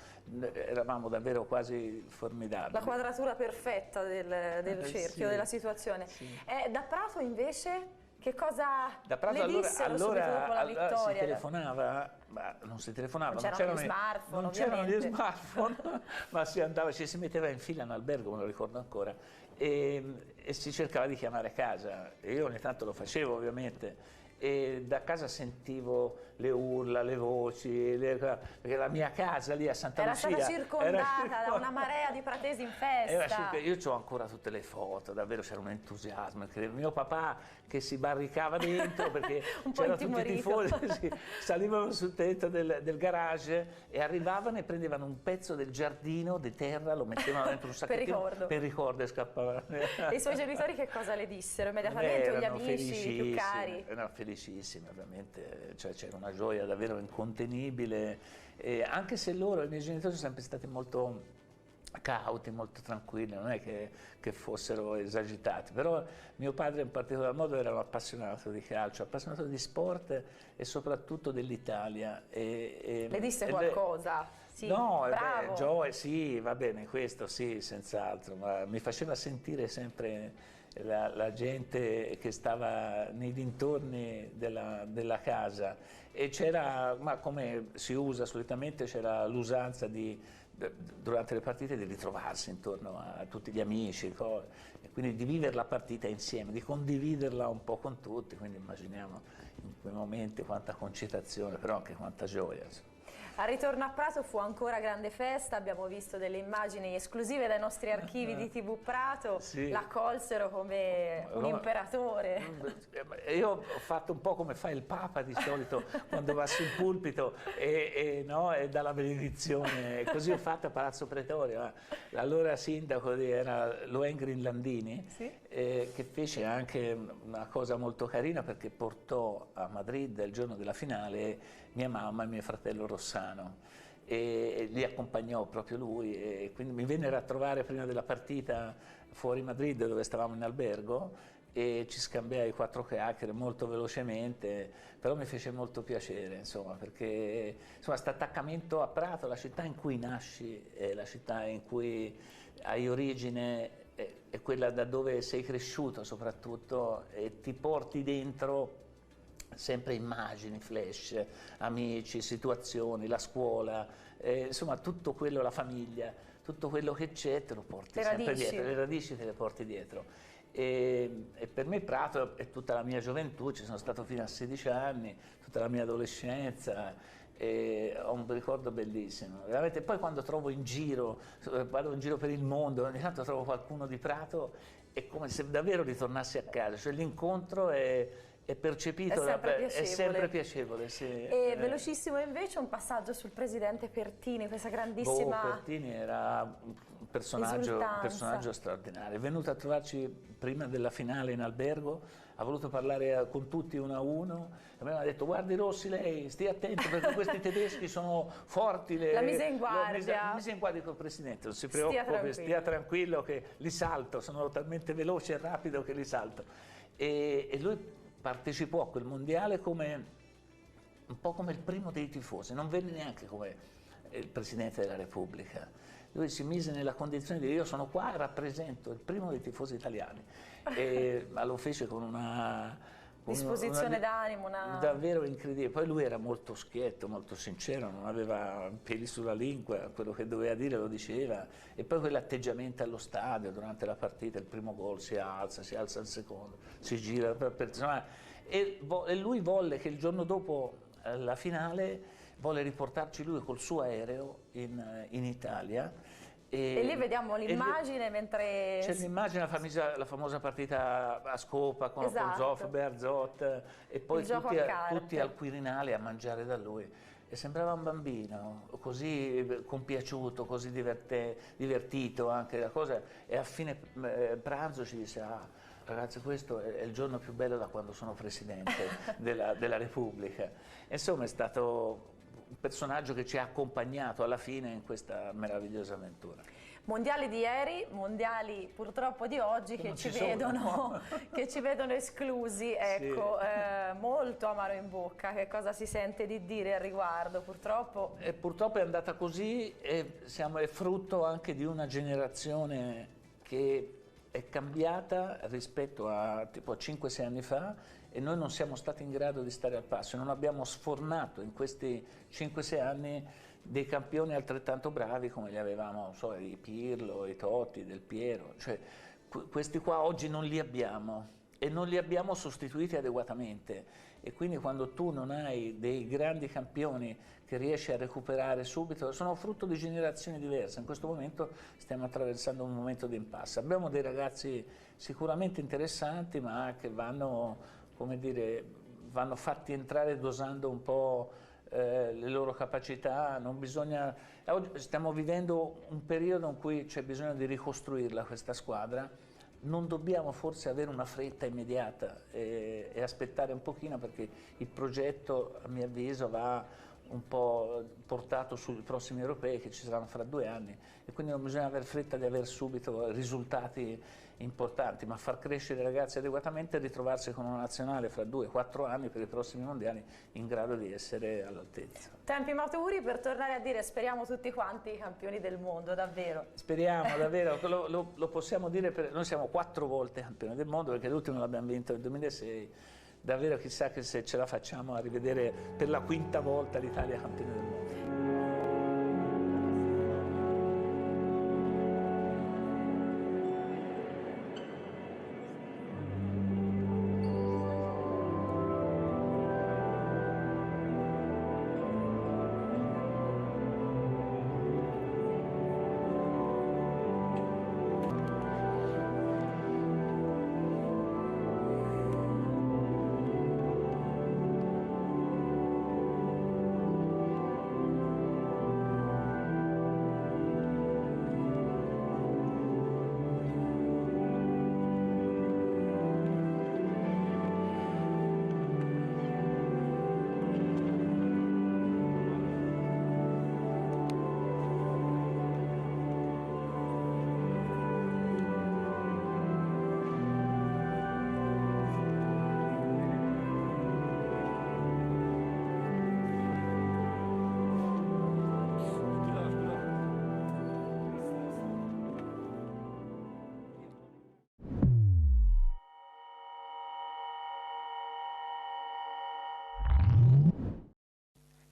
eravamo davvero quasi formidabili. La quadratura perfetta del cerchio, della situazione. Da Prato invece che cosa le dissero subito dopo la vittoria? Si telefonava, ma non si telefonava, non c'erano gli smartphone, non c'erano gli smartphone, ma si andava, ci si metteva in fila in albergo, me lo ricordo ancora, e si cercava di chiamare a casa, e io ogni tanto lo facevo ovviamente, e da casa sentivo le urla, le voci, perché la mia casa lì a Santa era Lucia stata circondata da una marea di pratesi in festa. Io ho ancora tutte le foto, davvero c'era un entusiasmo, mio papà che si barricava dentro perché c'erano tutti i tifosi, salivano sul tetto del garage e arrivavano e prendevano un pezzo del giardino di terra, lo mettevano dentro un sacchettino per ricordo e scappavano. E i suoi genitori che cosa le dissero immediatamente, o gli amici più cari? Erano felicissimi, ovviamente, cioè c'era una gioia davvero incontenibile, anche se loro, i miei genitori, sono sempre stati molto cauti, molto tranquilli, non è che fossero esagitati, però mio padre in particolar modo era un appassionato di calcio, appassionato di sport e soprattutto dell'Italia. Le disse qualcosa? Sì, no, bravo. Gioia, sì, va bene, questo sì, senz'altro, ma mi faceva sentire sempre la gente che stava nei dintorni della casa, e c'era, ma come si usa solitamente, c'era l'usanza durante le partite di ritrovarsi intorno a tutti gli amici, e quindi di vivere la partita insieme, di condividerla un po' con tutti, quindi immaginiamo in quei momenti quanta concitazione, però anche quanta gioia. Al ritorno a Prato fu ancora grande festa, abbiamo visto delle immagini esclusive dai nostri archivi di TV Prato, sì. L'accolsero come un imperatore. Io ho fatto un po' come fa il Papa di solito quando va sul pulpito e dà la benedizione, così ho fatto a Palazzo Pretorio. L'allora sindaco era Lohengrin Landini, sì. Che fece anche una cosa molto carina, perché portò a Madrid il giorno della finale mia mamma e mio fratello Rossano, e li accompagnò proprio lui, e quindi mi vennero a trovare prima della partita fuori Madrid, dove stavamo in albergo, e ci scambiai 4 chiacchiere molto velocemente, però mi fece molto piacere, insomma, perché questo attaccamento a Prato, la città in cui nasci, la città in cui hai origine, è quella da dove sei cresciuto soprattutto, e ti porti dentro sempre immagini, flash, amici, situazioni, la scuola, insomma tutto quello, la famiglia, tutto quello che c'è te lo porti sempre dietro, le radici te le porti dietro. E per me Prato è tutta la mia gioventù, ci sono stato fino a 16 anni, tutta la mia adolescenza, ho un ricordo bellissimo, veramente. Poi quando trovo in giro, vado in giro per il mondo, ogni tanto trovo qualcuno di Prato, è come se davvero ritornassi a casa, cioè l'incontro è percepito, è sempre piacevole. Sì. E velocissimo invece un passaggio sul presidente Pertini, questa grandissima Pertini era un personaggio straordinario, è venuto a trovarci prima della finale in albergo, ha voluto parlare con tutti uno a uno, e mi ha detto: guardi Rossi, lei stia attento perché questi tedeschi sono forti, la mise in guardia. Mise in guardia col presidente, non si preoccupi, stia tranquillo che li salto, sono talmente veloce e rapido che li salto. E lui partecipò a quel mondiale un po' come il primo dei tifosi, non venne neanche come il Presidente della Repubblica. Lui si mise nella condizione di dire: io sono qua e rappresento il primo dei tifosi italiani, ma lo fece con una disposizione d'animo, davvero incredibile. Poi lui era molto schietto, molto sincero, non aveva peli sulla lingua, quello che doveva dire lo diceva, e poi quell'atteggiamento allo stadio durante la partita, il primo gol si alza il secondo, si gira e lui volle che il giorno dopo la finale volle riportarci lui col suo aereo in Italia. E lì vediamo l'immagine mentre... C'è l'immagine, la famosa partita a Scopa con Zoff, Berzot, e poi tutti al Quirinale a mangiare da lui. E sembrava un bambino, così compiaciuto, così divertito anche la cosa. E a fine pranzo ci disse: ragazzi, questo è il giorno più bello da quando sono Presidente della Repubblica. Insomma, è stato un personaggio che ci ha accompagnato alla fine in questa meravigliosa avventura. Mondiali di ieri, mondiali purtroppo di oggi che ci vedono esclusi, ecco, sì. Molto amaro in bocca. Che cosa si sente di dire al riguardo? Purtroppo è andata così, e è frutto anche di una generazione che è cambiata rispetto a tipo 5-6 anni fa, e noi non siamo stati in grado di stare al passo, non abbiamo sfornato in questi 5-6 anni dei campioni altrettanto bravi come li avevamo, non so, i Pirlo, i Totti, Del Piero, cioè questi qua oggi non li abbiamo, e non li abbiamo sostituiti adeguatamente, e quindi quando tu non hai dei grandi campioni che riesci a recuperare subito, sono frutto di generazioni diverse. In questo momento stiamo attraversando un momento di impasse. Abbiamo dei ragazzi sicuramente interessanti, ma che vanno, come dire, vanno fatti entrare dosando un po' le loro capacità. Non bisogna, oggi stiamo vivendo un periodo in cui c'è bisogno di ricostruirla questa squadra. Non dobbiamo forse avere una fretta immediata e aspettare un pochino, perché il progetto, a mio avviso, va un po' portato sui prossimi europei che ci saranno fra 2 anni, e quindi non bisogna avere fretta di avere subito risultati importanti, ma far crescere i ragazzi adeguatamente e ritrovarsi con una nazionale fra 2-4 anni per i prossimi mondiali in grado di essere all'altezza. Tempi maturi per tornare a dire speriamo tutti quanti campioni del mondo, davvero. Speriamo davvero, lo possiamo dire, noi siamo 4 volte campioni del mondo, perché l'ultimo l'abbiamo vinto nel 2006, davvero chissà che se ce la facciamo a rivedere per la 5ª volta l'Italia campione del mondo.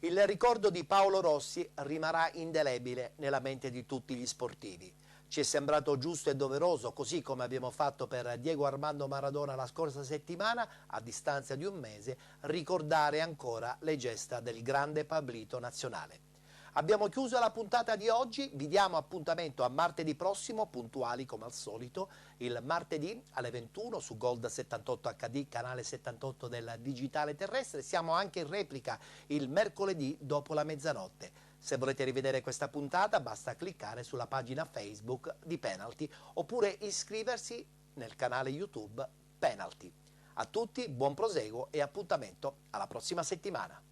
Il ricordo di Paolo Rossi rimarrà indelebile nella mente di tutti gli sportivi. Ci è sembrato giusto e doveroso, così come abbiamo fatto per Diego Armando Maradona la scorsa settimana, a distanza di un mese, ricordare ancora le gesta del grande Pablito nazionale. Abbiamo chiuso la puntata di oggi, vi diamo appuntamento a martedì prossimo, puntuali come al solito, il martedì alle 21 su Gold 78 HD, canale 78 del digitale terrestre. Siamo anche in replica il mercoledì dopo la mezzanotte. Se volete rivedere questa puntata basta cliccare sulla pagina Facebook di Penalty oppure iscriversi nel canale YouTube Penalty. A tutti buon proseguo e appuntamento alla prossima settimana.